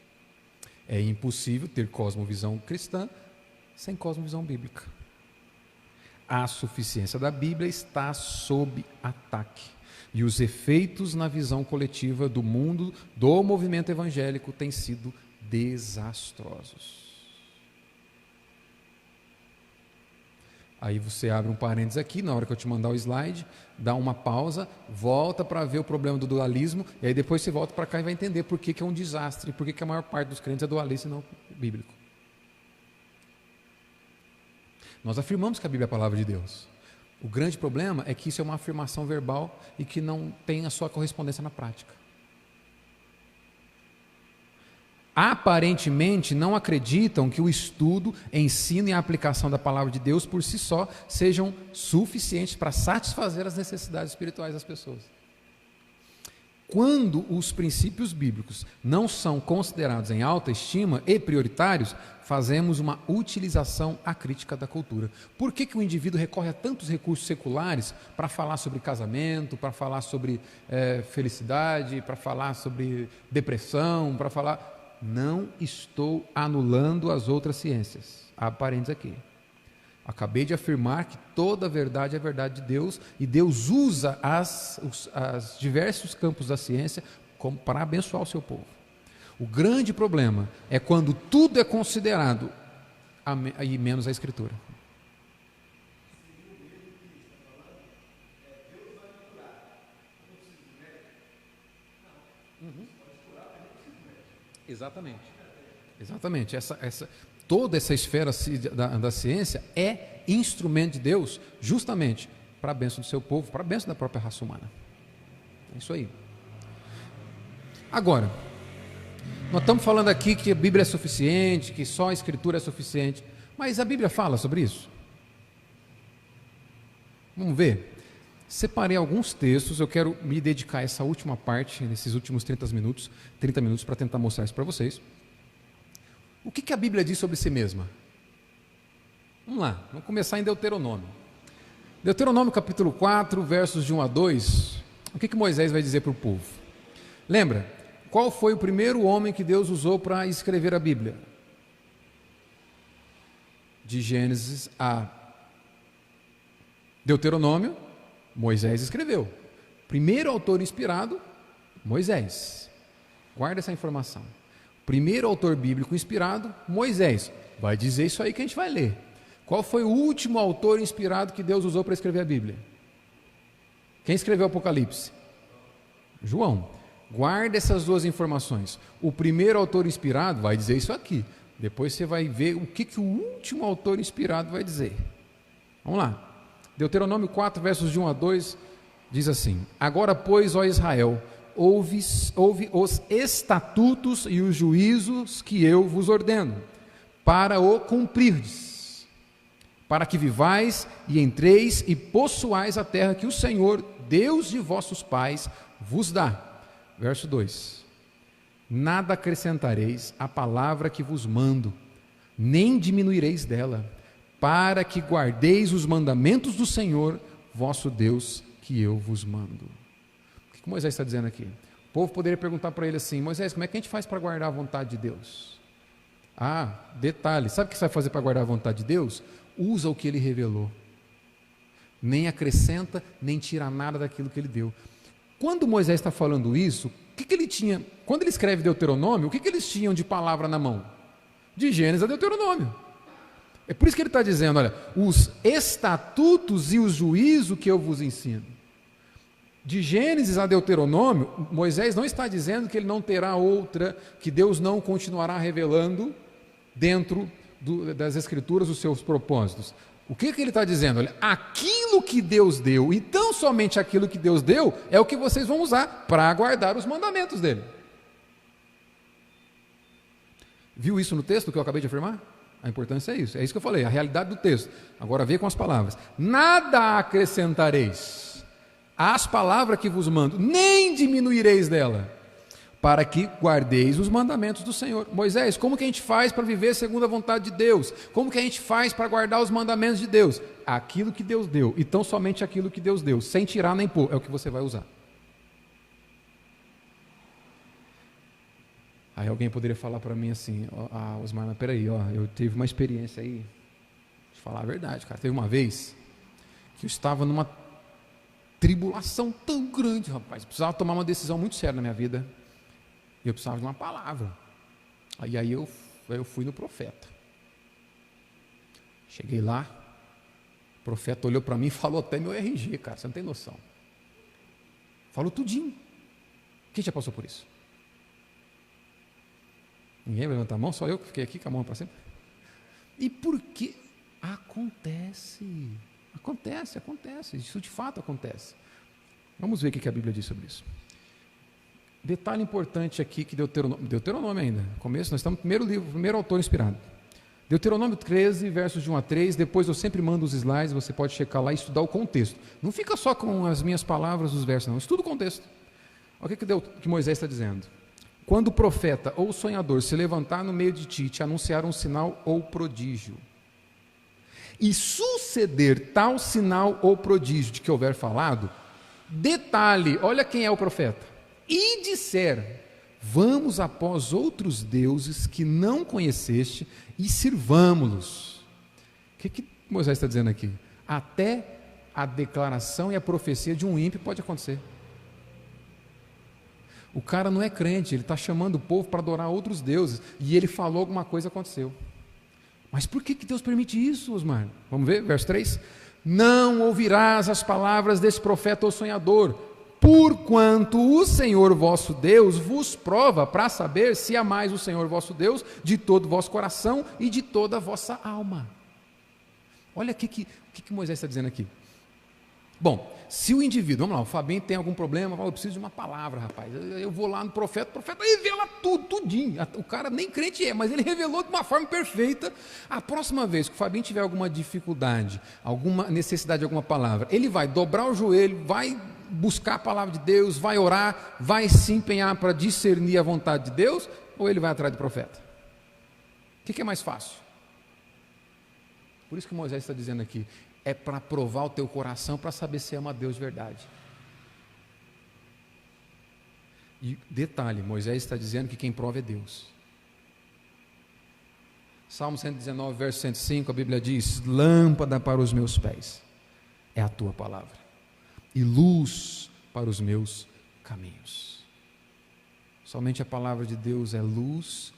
É impossível ter cosmovisão cristã sem cosmovisão bíblica. A suficiência da Bíblia está sob ataque. E os efeitos na visão coletiva do mundo, do movimento evangélico, têm sido desastrosos. Aí você abre um parênteses aqui, na hora que eu te mandar o slide, dá uma pausa, volta para ver o problema do dualismo, e aí depois você volta para cá e vai entender por que é um desastre, por que a maior parte dos crentes é dualista e não bíblico. Nós afirmamos que a Bíblia é a palavra de Deus. O grande problema é que isso é uma afirmação verbal e que não tem a sua correspondência na prática. aparentemente não acreditam que o estudo, ensino e a aplicação da palavra de Deus por si só sejam suficientes para satisfazer as necessidades espirituais das pessoas. Quando os princípios bíblicos não são considerados em alta estima e prioritários, fazemos uma utilização acrítica da cultura. Por que o indivíduo recorre a tantos recursos seculares para falar sobre casamento, para falar sobre felicidade, para falar sobre depressão, para falar... Não estou anulando as outras ciências aparentes aqui. Acabei de afirmar que toda a verdade é a verdade de Deus, e Deus usa os diversos campos da ciência para abençoar o seu povo. O grande problema é quando tudo é considerado e menos a Escritura. Exatamente. Toda essa esfera da ciência é instrumento de Deus justamente para a bênção do seu povo, para a bênção da própria raça humana. É isso aí. Agora, nós estamos falando aqui que a Bíblia é suficiente, que só a Escritura é suficiente, mas a Bíblia fala sobre isso? Vamos ver. Separei alguns textos, eu quero me dedicar a essa última parte, nesses últimos 30 minutos para tentar mostrar isso para vocês. O que a Bíblia diz sobre si mesma? Vamos lá, vamos começar em Deuteronômio. Deuteronômio capítulo 4, versos de 1 a 2, o que Moisés vai dizer para o povo? Lembra, qual foi o primeiro homem que Deus usou para escrever a Bíblia? De Gênesis a Deuteronômio, Moisés escreveu. Primeiro autor inspirado, Moisés. Guarda essa informação. Primeiro autor bíblico inspirado, Moisés. Vai dizer isso aí que a gente vai ler. Qual foi o último autor inspirado que Deus usou para escrever a Bíblia? Quem escreveu o Apocalipse? João. Guarda essas duas informações. O primeiro autor inspirado vai dizer isso aqui. Depois você vai ver o que o último autor inspirado vai dizer. Vamos lá. Deuteronômio 4, versos de 1 a 2, diz assim: Agora, pois, ó Israel, ouve os estatutos e os juízos que eu vos ordeno, para o cumprirdes, para que vivais e entreis e possuais a terra que o Senhor, Deus de vossos pais, vos dá. Verso 2: Nada acrescentareis à palavra que vos mando, nem diminuireis dela, para que guardeis os mandamentos do Senhor, vosso Deus, que eu vos mando. O que Moisés está dizendo aqui? O povo poderia perguntar para ele assim: Moisés, como é que a gente faz para guardar a vontade de Deus? Detalhe, sabe o que você vai fazer para guardar a vontade de Deus? Usa o que ele revelou. Nem acrescenta, nem tira nada daquilo que ele deu. Quando Moisés está falando isso, o que ele tinha? Quando ele escreve Deuteronômio, o que eles tinham de palavra na mão? De Gênesis a Deuteronômio. É por isso que ele está dizendo, olha, os estatutos e os juízos que eu vos ensino. De Gênesis a Deuteronômio, Moisés não está dizendo que ele não terá outra, que Deus não continuará revelando dentro das Escrituras os seus propósitos. O que ele está dizendo? Olha, aquilo que Deus deu, e tão somente aquilo que Deus deu, é o que vocês vão usar para guardar os mandamentos dele. Viu isso no texto que eu acabei de afirmar? A importância é isso que eu falei, a realidade do texto. Agora vê com as palavras: nada acrescentareis às palavras que vos mando, nem diminuireis dela, para que guardeis os mandamentos do Senhor. Moisés, como que a gente faz para viver segundo a vontade de Deus? Como que a gente faz para guardar os mandamentos de Deus? Aquilo que Deus deu, e tão somente aquilo que Deus deu, sem tirar nem pôr, é o que você vai usar. Aí alguém poderia falar para mim assim: Osmar, mas peraí, eu tive uma experiência aí, deixa eu falar a verdade, cara. Teve uma vez que eu estava numa tribulação tão grande, rapaz, eu precisava tomar uma decisão muito séria na minha vida, e eu precisava de uma palavra. Aí eu fui no profeta. Cheguei lá, o profeta olhou para mim e falou até meu RG, cara, você não tem noção. Falou tudinho. Quem já passou por isso? Ninguém vai levantar a mão, só eu que fiquei aqui com a mão para sempre. E por que? Acontece, isso de fato acontece. Vamos ver o que a Bíblia diz sobre isso. Detalhe importante aqui que Deuteronômio ainda, começo, nós estamos no primeiro livro, primeiro autor inspirado. Deuteronômio 13, versos de 1 a 3, depois eu sempre mando os slides, você pode checar lá e estudar o contexto. Não fica só com as minhas palavras, os versos, não, estuda o contexto. Olha o que Moisés está dizendo. Quando o profeta ou o sonhador se levantar no meio de ti e te anunciar um sinal ou prodígio, e suceder tal sinal ou prodígio de que houver falado, detalhe, olha quem é o profeta. E disser, vamos após outros deuses que não conheceste e sirvamo-los. O que Moisés está dizendo aqui? Até a declaração e a profecia de um ímpio pode acontecer. O cara não é crente, ele está chamando o povo para adorar outros deuses, e ele falou alguma coisa, aconteceu. Mas por que Deus permite isso, Osmar? Vamos ver, verso 3. Não ouvirás as palavras desse profeta ou sonhador, porquanto o Senhor vosso Deus vos prova para saber se amais o Senhor vosso Deus de todo o vosso coração e de toda a vossa alma. Olha o que Moisés está dizendo aqui. Bom, se o indivíduo, vamos lá, o Fabinho tem algum problema, fala, eu preciso de uma palavra, rapaz, eu vou lá no profeta, o profeta revela tudo, tudinho, o cara nem crente é, mas ele revelou de uma forma perfeita. A próxima vez que o Fabinho tiver alguma dificuldade, alguma necessidade de alguma palavra, ele vai dobrar o joelho, vai buscar a palavra de Deus, vai orar, vai se empenhar para discernir a vontade de Deus, ou ele vai atrás do profeta? O que é mais fácil? Por isso que Moisés está dizendo aqui, é para provar o teu coração, para saber se ama a Deus de verdade. E detalhe, Moisés está dizendo que quem prova é Deus. Salmo 119, verso 105, a Bíblia diz, lâmpada para os meus pés é a tua palavra, e luz para os meus caminhos. Somente a palavra de Deus é luz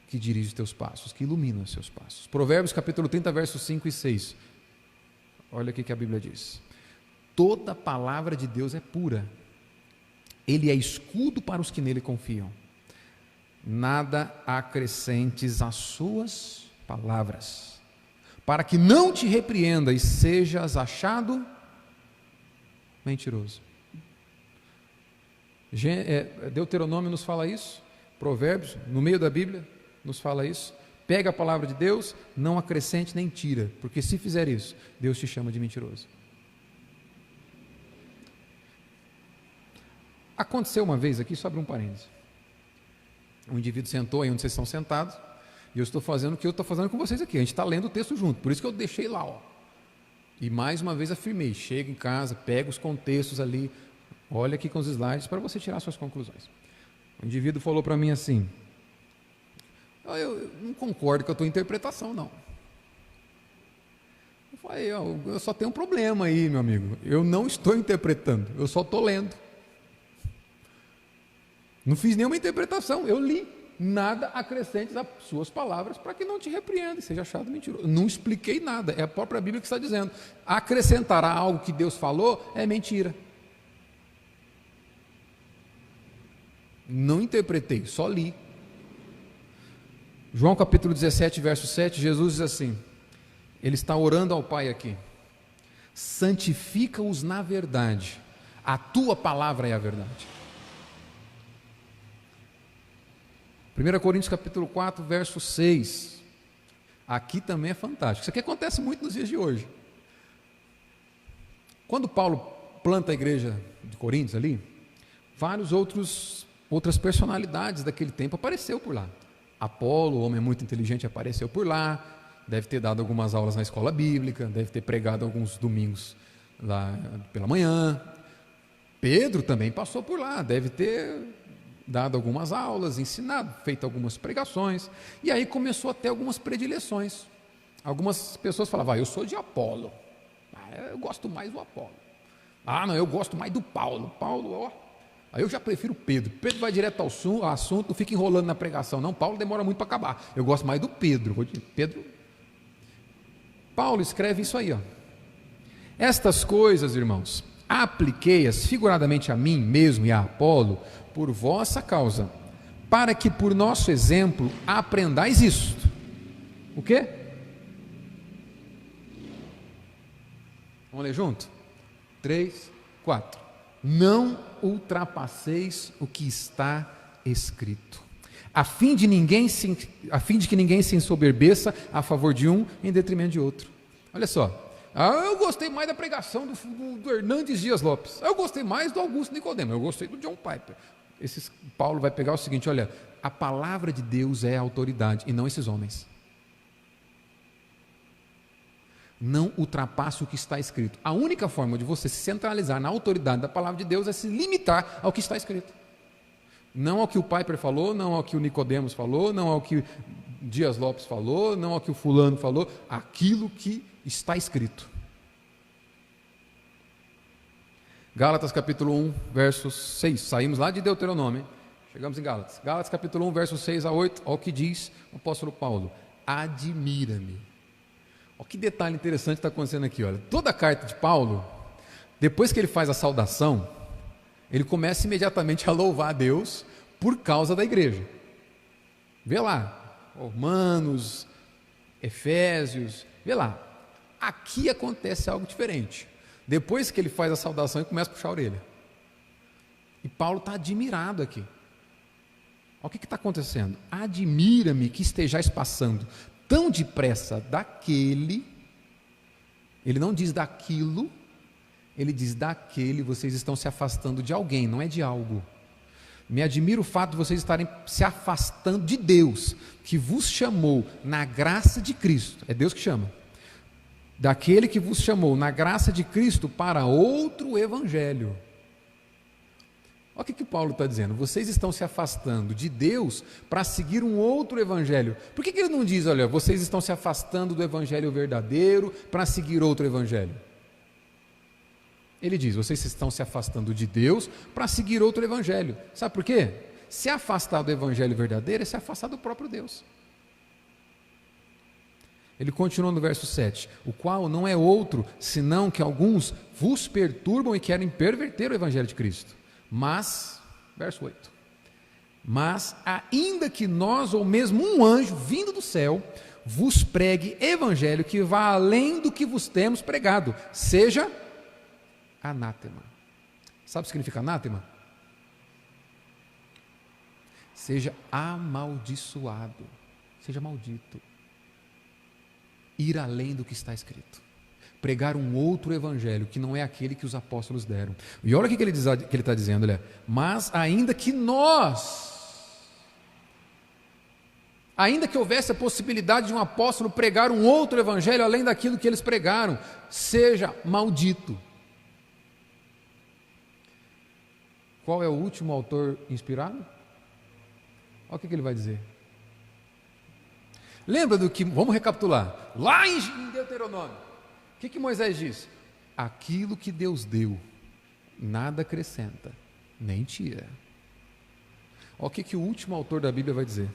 que dirige os teus passos, que ilumina os seus passos. Provérbios capítulo 30, versos 5 e 6. Olha o que a Bíblia diz. Toda palavra de Deus é pura. Ele é escudo para os que nele confiam. Nada acrescentes às suas palavras, para que não te repreenda e sejas achado mentiroso. Deuteronômio nos fala isso, Provérbios, no meio da Bíblia, nos fala isso. Pega a palavra de Deus, não acrescente nem tira, porque se fizer isso, Deus te chama de mentiroso. Aconteceu uma vez aqui, só abrir um parênteses. Um indivíduo sentou aí onde vocês estão sentados, e eu estou fazendo o que eu estou fazendo com vocês aqui. A gente está lendo o texto junto, por isso que eu deixei lá, ó. E mais uma vez afirmei, chega em casa, pega os contextos ali, olha aqui com os slides para você tirar suas conclusões. O indivíduo falou para mim assim, eu não concordo com a tua interpretação, não. Eu falei, eu só tenho um problema aí, meu amigo. Eu não estou interpretando, eu só estou lendo. Não fiz nenhuma interpretação, eu li. Nada acrescentes às suas palavras para que não te repreenda e seja achado mentiroso. Não expliquei nada, é a própria Bíblia que está dizendo. Acrescentar a algo que Deus falou é mentira. Não interpretei, só li. João capítulo 17, verso 7, Jesus diz assim, ele está orando ao Pai aqui, santifica-os na verdade, a tua palavra é a verdade. 1 Coríntios capítulo 4, verso 6, aqui também é fantástico, isso aqui acontece muito nos dias de hoje. Quando Paulo planta a igreja de Coríntios ali, vários outras personalidades daquele tempo apareceu por lá. Apolo, o homem muito inteligente, apareceu por lá, deve ter dado algumas aulas na escola bíblica, deve ter pregado alguns domingos lá pela manhã. Pedro também passou por lá, deve ter dado algumas aulas, ensinado, feito algumas pregações, e aí começou a ter algumas predileções. Algumas pessoas falavam, eu sou de Apolo, eu gosto mais do Apolo. Não, eu gosto mais do Paulo. Paulo, ó. Aí eu já prefiro Pedro. Pedro vai direto ao assunto, não fica enrolando na pregação. Não, Paulo demora muito para acabar. Eu gosto mais do Pedro. Paulo escreve isso aí, ó. Estas coisas, irmãos, apliquei-as figuradamente a mim mesmo e a Apolo, por vossa causa, para que por nosso exemplo aprendais isto. O quê? Vamos ler junto? 3, 4. não ultrapasseis o que está escrito, a fim de que ninguém se ensoberbeça a favor de um em detrimento de outro. Olha só, eu gostei mais da pregação do Hernandes Dias Lopes, eu gostei mais do Augusto Nicodemo, eu gostei do John Piper. Paulo vai pegar o seguinte: olha, a palavra de Deus é a autoridade e não esses homens. Não ultrapasse o que está escrito. A única forma de você se centralizar na autoridade da palavra de Deus é se limitar ao que está escrito. Não ao que o Piper falou, não ao que o Nicodemos falou, não ao que Dias Lopes falou, não ao que o fulano falou, aquilo que está escrito. Gálatas capítulo 1, verso 6. Saímos lá de Deuteronômio, chegamos em Gálatas. Gálatas capítulo 1, verso 6 a 8, olha o que diz o apóstolo Paulo: admira-me. Olha que detalhe interessante está acontecendo aqui, olha. Toda a carta de Paulo, depois que ele faz a saudação, ele começa imediatamente a louvar a Deus por causa da igreja. Vê lá, Romanos, Efésios, vê lá. Aqui acontece algo diferente. Depois que ele faz a saudação, ele começa a puxar a orelha. E Paulo está admirado aqui. Olha o que está acontecendo. Admira-me que estejais passando tão depressa daquele, ele não diz daquilo, ele diz daquele, vocês estão se afastando de alguém, não é de algo. Me admira o fato de vocês estarem se afastando de Deus, que vos chamou na graça de Cristo, é Deus que chama, daquele que vos chamou na graça de Cristo para outro evangelho. Olha o que Paulo está dizendo: vocês estão se afastando de Deus para seguir um outro evangelho. Por que ele não diz, olha, vocês estão se afastando do evangelho verdadeiro para seguir outro evangelho? Ele diz, vocês estão se afastando de Deus para seguir outro evangelho. Sabe por quê? Se afastar do evangelho verdadeiro é se afastar do próprio Deus. Ele continua no verso 7, o qual não é outro, senão que alguns vos perturbam e querem perverter o evangelho de Cristo. Mas, verso 8, mas ainda que nós, ou mesmo um anjo vindo do céu, vos pregue evangelho que vá além do que vos temos pregado, seja anátema. Sabe o que significa anátema? Seja amaldiçoado, seja maldito. Ir além do que está escrito. Pregar um outro evangelho, que não é aquele que os apóstolos deram. E olha o que ele está dizendo, olha, mas ainda que houvesse a possibilidade de um apóstolo pregar um outro evangelho além daquilo que eles pregaram, seja maldito. Qual é o último autor inspirado? Olha o que ele vai dizer. Lembra do que, vamos recapitular, lá em Deuteronômio, o que Moisés diz? Aquilo que Deus deu, nada acrescenta, nem tira. Olha o que o último autor da Bíblia vai dizer.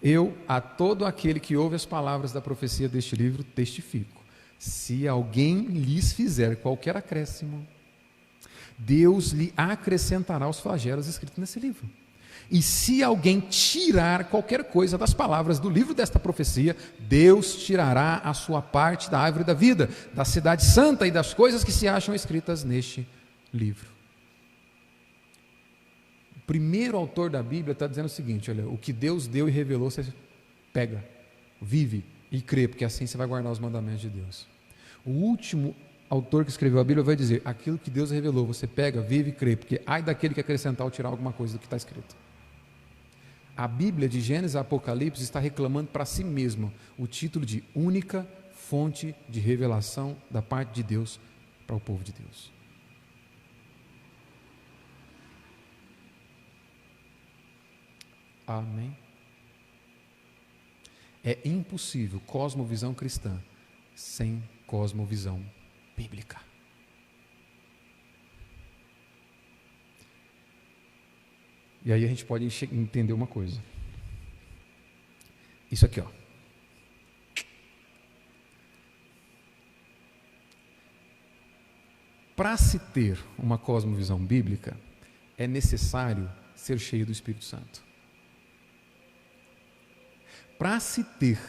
Eu, a todo aquele que ouve as palavras da profecia deste livro, testifico. Se alguém lhes fizer qualquer acréscimo, Deus lhe acrescentará os flagelos escritos nesse livro. E se alguém tirar qualquer coisa das palavras do livro desta profecia, Deus tirará a sua parte da árvore da vida, da cidade santa e das coisas que se acham escritas neste livro. O primeiro autor da Bíblia está dizendo o seguinte, olha, o que Deus deu e revelou, você pega, vive e crê, porque assim você vai guardar os mandamentos de Deus. O último autor que escreveu a Bíblia vai dizer, aquilo que Deus revelou, você pega, vive e crê, porque ai daquele que acrescentar ou tirar alguma coisa do que está escrito. A Bíblia de Gênesis a Apocalipse está reclamando para si mesma o título de única fonte de revelação da parte de Deus para o povo de Deus. Amém? É impossível cosmovisão cristã sem cosmovisão bíblica. E aí a gente pode entender uma coisa. Isso aqui, ó. Para se ter uma cosmovisão bíblica, é necessário ser cheio do Espírito Santo. Para se ter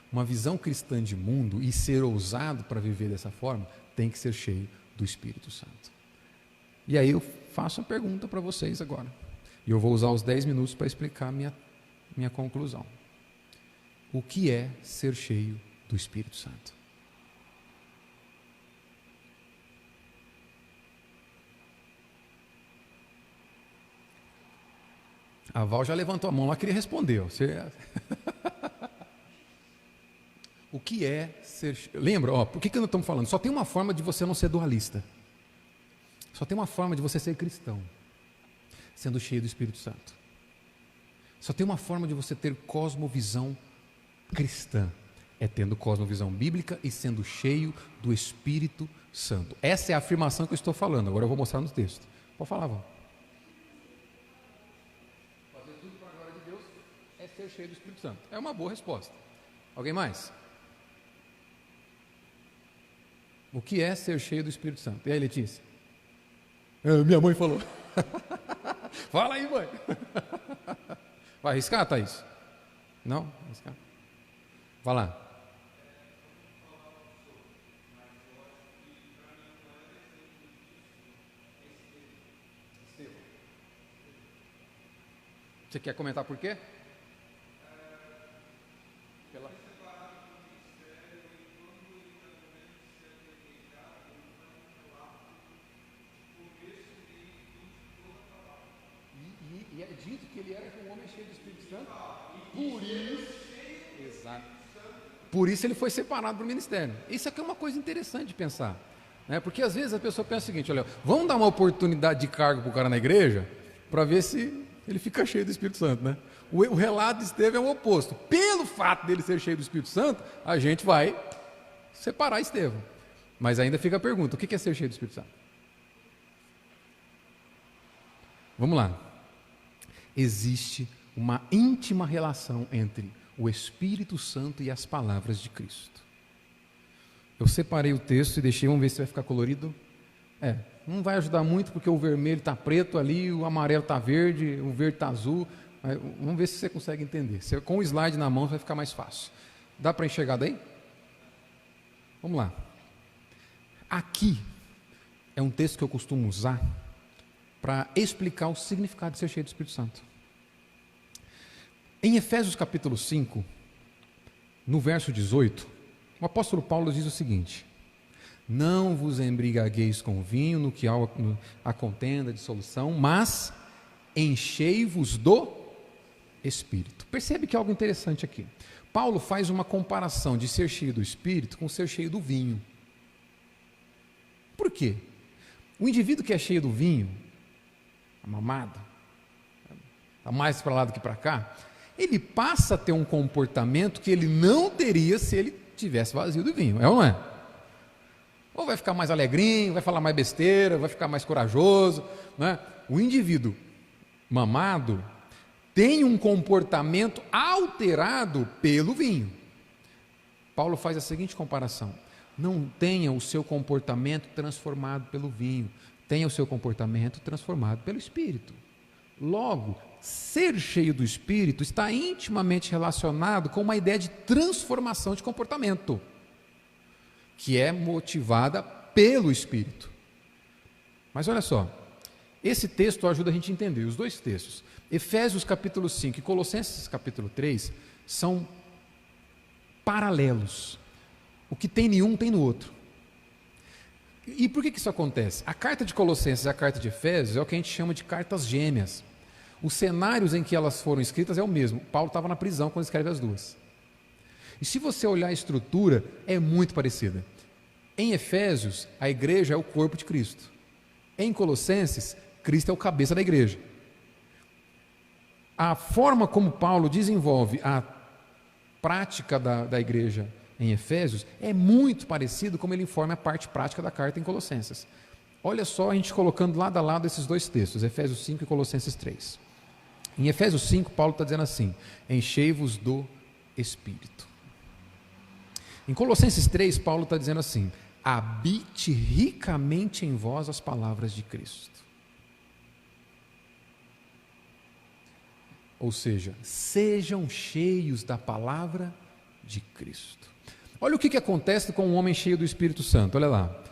uma visão cristã de mundo e ser ousado para viver dessa forma, tem que ser cheio do Espírito Santo. E aí eu faço uma pergunta para vocês agora. E eu vou usar os 10 minutos para explicar minha conclusão. O que é ser cheio do Espírito Santo? A Val já levantou a mão lá, queria responder. O que é ser... Lembra, por que nós estamos falando? Só tem uma forma de você não ser dualista. Só tem uma forma de você ser cristão, sendo cheio do Espírito Santo. Só tem uma forma de você ter cosmovisão cristã, é tendo cosmovisão bíblica e sendo cheio do Espírito Santo. Essa é a afirmação que eu estou falando. Agora eu vou mostrar no texto. Pode falar, Val. Fazer tudo para a glória de Deus é ser cheio do Espírito Santo. É uma boa resposta. Alguém mais? O que é ser cheio do Espírito Santo? E aí, Letícia? Minha mãe falou. Fala aí, mãe. Vai arriscar, Thaís? Não? Vai arriscar. Vai lá. Você quer comentar por quê? E é dito que ele era um homem cheio do Espírito Santo. Por isso, exato. Por isso ele foi separado para o ministério. Isso aqui é uma coisa interessante de pensar, né? Porque às vezes a pessoa pensa o seguinte: olha, vamos dar uma oportunidade de cargo para o cara na igreja para ver se ele fica cheio do Espírito Santo, né? O relato de Estevão é o oposto. Pelo fato dele ser cheio do Espírito Santo, a gente vai separar Estevão. Mas ainda fica a pergunta: o que é ser cheio do Espírito Santo? Vamos lá. Existe uma íntima relação entre o Espírito Santo e as palavras de Cristo. Eu separei o texto e deixei, vamos ver se vai ficar colorido. Não vai ajudar muito porque o vermelho está preto ali, o amarelo está verde, o verde está azul. Vamos ver se você consegue entender. Com o slide na mão vai ficar mais fácil. Dá para enxergar daí? Vamos lá. Aqui é um texto que eu costumo usar para explicar o significado de ser cheio do Espírito Santo. Em Efésios capítulo 5, no verso 18, o apóstolo Paulo diz o seguinte: não vos embriagueis com vinho, no que há contenda, dissolução, mas enchei-vos do Espírito. Percebe que é algo interessante aqui. Paulo faz uma comparação de ser cheio do Espírito com ser cheio do vinho. Por quê? O indivíduo que é cheio do vinho, mamado, está mais para lá do que para cá, ele passa a ter um comportamento que ele não teria se ele tivesse vazio do vinho, é ou não é? Ou vai ficar mais alegrinho, vai falar mais besteira, vai ficar mais corajoso, não é? O indivíduo mamado tem um comportamento alterado pelo vinho. Paulo faz a seguinte comparação: não tenha o seu comportamento transformado pelo vinho, tenha o seu comportamento transformado pelo Espírito. Logo, ser cheio do Espírito está intimamente relacionado com uma ideia de transformação de comportamento, que é motivada pelo Espírito. Mas olha só, esse texto ajuda a gente a entender, os dois textos, Efésios capítulo 5 e Colossenses capítulo 3, são paralelos. O que tem em um tem no outro. E por que isso acontece? A carta de Colossenses e a carta de Efésios é o que a gente chama de cartas gêmeas. Os cenários em que elas foram escritas é o mesmo. Paulo estava na prisão quando escreve as duas. E se você olhar a estrutura, é muito parecida. Em Efésios, a igreja é o corpo de Cristo. Em Colossenses, Cristo é o cabeça da igreja. A forma como Paulo desenvolve a prática da igreja em Efésios é muito parecido como ele informa a parte prática da carta em Colossenses. Olha só a gente colocando lado a lado esses dois textos, Efésios 5 e Colossenses 3. Em Efésios 5, Paulo está dizendo assim: enchei-vos do Espírito. Em Colossenses 3, Paulo está dizendo assim: habite ricamente em vós as palavras de Cristo. Ou seja, sejam cheios da palavra de Cristo. Olha o que acontece com um homem cheio do Espírito Santo, olha lá.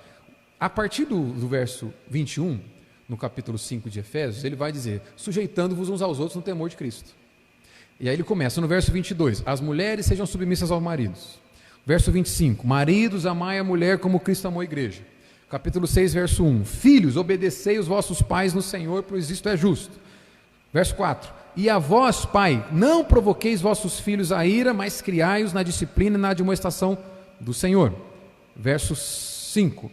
A partir do verso 21, no capítulo 5 de Efésios, ele vai dizer: sujeitando-vos uns aos outros no temor de Cristo. E aí ele começa no verso 22, as mulheres sejam submissas aos maridos. Verso 25, maridos, amai a mulher como Cristo amou a igreja. Capítulo 6, verso 1, filhos, obedecei os vossos pais no Senhor, pois isto é justo. Verso 4, e a vós, pai, não provoqueis vossos filhos a ira, mas criai-os na disciplina e na admoestação do Senhor. Verso 5,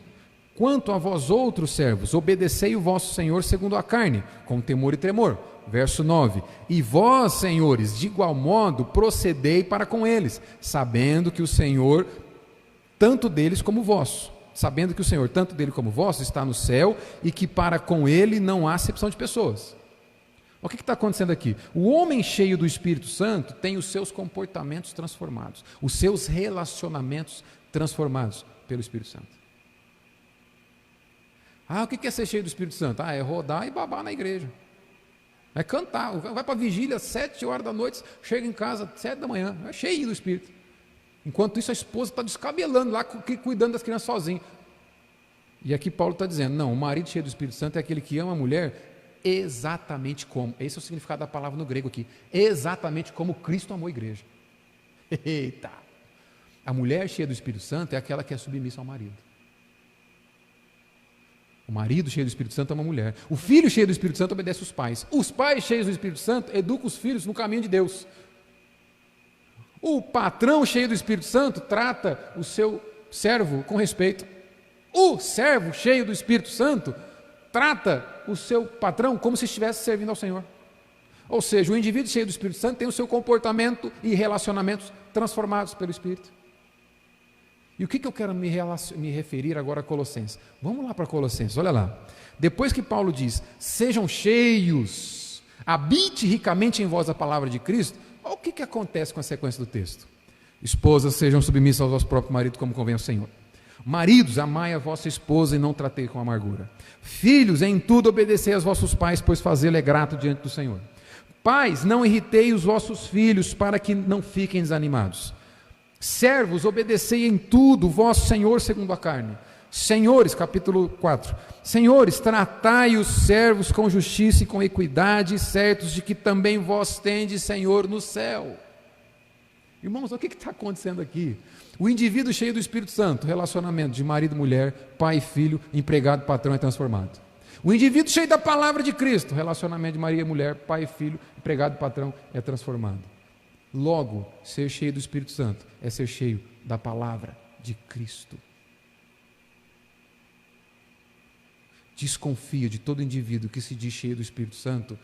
quanto a vós outros servos, obedecei o vosso Senhor segundo a carne, com temor e tremor. Verso 9, e vós, senhores, de igual modo procedei para com eles, sabendo que o Senhor, tanto deles como vosso, sabendo que o Senhor, tanto dele como vosso, está no céu, e que para com ele não há acepção de pessoas. O que está acontecendo aqui? O homem cheio do Espírito Santo tem os seus comportamentos transformados, os seus relacionamentos transformados pelo Espírito Santo. O que é ser cheio do Espírito Santo? É rodar e babar na igreja. É cantar, vai para a vigília às 7 horas da noite, chega em casa às 7 da manhã, é cheio do Espírito. Enquanto isso a esposa está descabelando lá, cuidando das crianças sozinha. E aqui Paulo está dizendo, não, o marido cheio do Espírito Santo é aquele que ama a mulher exatamente como, esse é o significado da palavra no grego aqui, exatamente como Cristo amou a igreja. Eita! A mulher cheia do Espírito Santo é aquela que é submissa ao marido. O marido cheio do Espírito Santo ama a mulher. O filho cheio do Espírito Santo obedece os pais. Os pais cheios do Espírito Santo educam os filhos no caminho de Deus. O patrão cheio do Espírito Santo trata o seu servo com respeito. O servo cheio do Espírito Santo trata o seu patrão como se estivesse servindo ao Senhor. Ou seja, o indivíduo cheio do Espírito Santo tem o seu comportamento e relacionamentos transformados pelo Espírito. E o que eu quero me referir agora a Colossenses? Vamos lá para Colossenses, olha lá. Depois que Paulo diz, sejam cheios, habite ricamente em vós a palavra de Cristo, olha o que acontece com a sequência do texto. Esposas, sejam submissas ao vosso próprio marido, como convém ao Senhor. Maridos, amai a vossa esposa e não tratei com amargura. Filhos, em tudo obedecei aos vossos pais, pois fazê-lo é grato diante do Senhor. Pais, não irritei os vossos filhos, para que não fiquem desanimados. Servos, obedecei em tudo, vosso Senhor segundo a carne. Senhores, capítulo 4. Senhores, tratai os servos com justiça e com equidade, certos de que também vós tendes Senhor no céu. Irmãos, o que está acontecendo aqui? O indivíduo cheio do Espírito Santo, relacionamento de marido e mulher, pai e filho, empregado, patrão é transformado. O indivíduo cheio da palavra de Cristo, relacionamento de marido e mulher, pai e filho, empregado, patrão é transformado. Logo, ser cheio do Espírito Santo é ser cheio da palavra de Cristo. Desconfia de todo indivíduo que se diz cheio do Espírito Santo,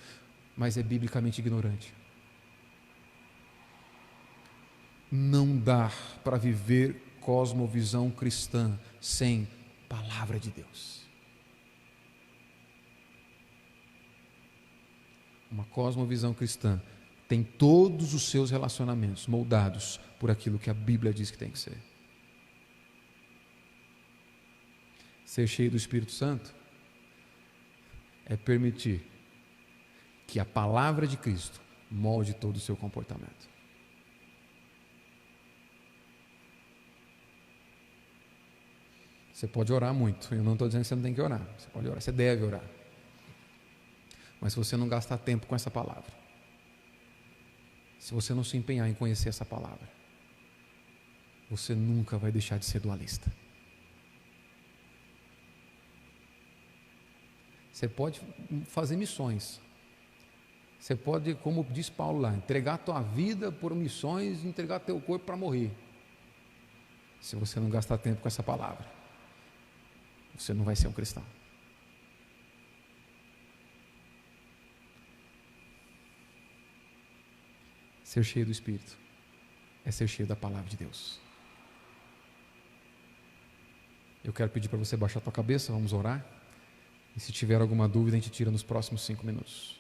mas é biblicamente ignorante. Não dá para viver cosmovisão cristã sem palavra de Deus. Uma cosmovisão cristã tem todos os seus relacionamentos moldados por aquilo que a Bíblia diz que tem que ser. Ser cheio do Espírito Santo é permitir que a palavra de Cristo molde todo o seu comportamento. Você pode orar muito, eu não estou dizendo que você não tem que orar, você pode orar, você deve orar. Mas se você não gastar tempo com essa palavra, se você não se empenhar em conhecer essa palavra, você nunca vai deixar de ser dualista. Você pode fazer missões. Você pode, como diz Paulo lá, entregar a tua vida por missões e entregar teu corpo para morrer. Se você não gastar tempo com essa palavra, você não vai ser um cristão. Ser cheio do Espírito é ser cheio da palavra de Deus. Eu quero pedir para você baixar a tua cabeça, vamos orar. E se tiver alguma dúvida, a gente tira nos próximos 5 minutos.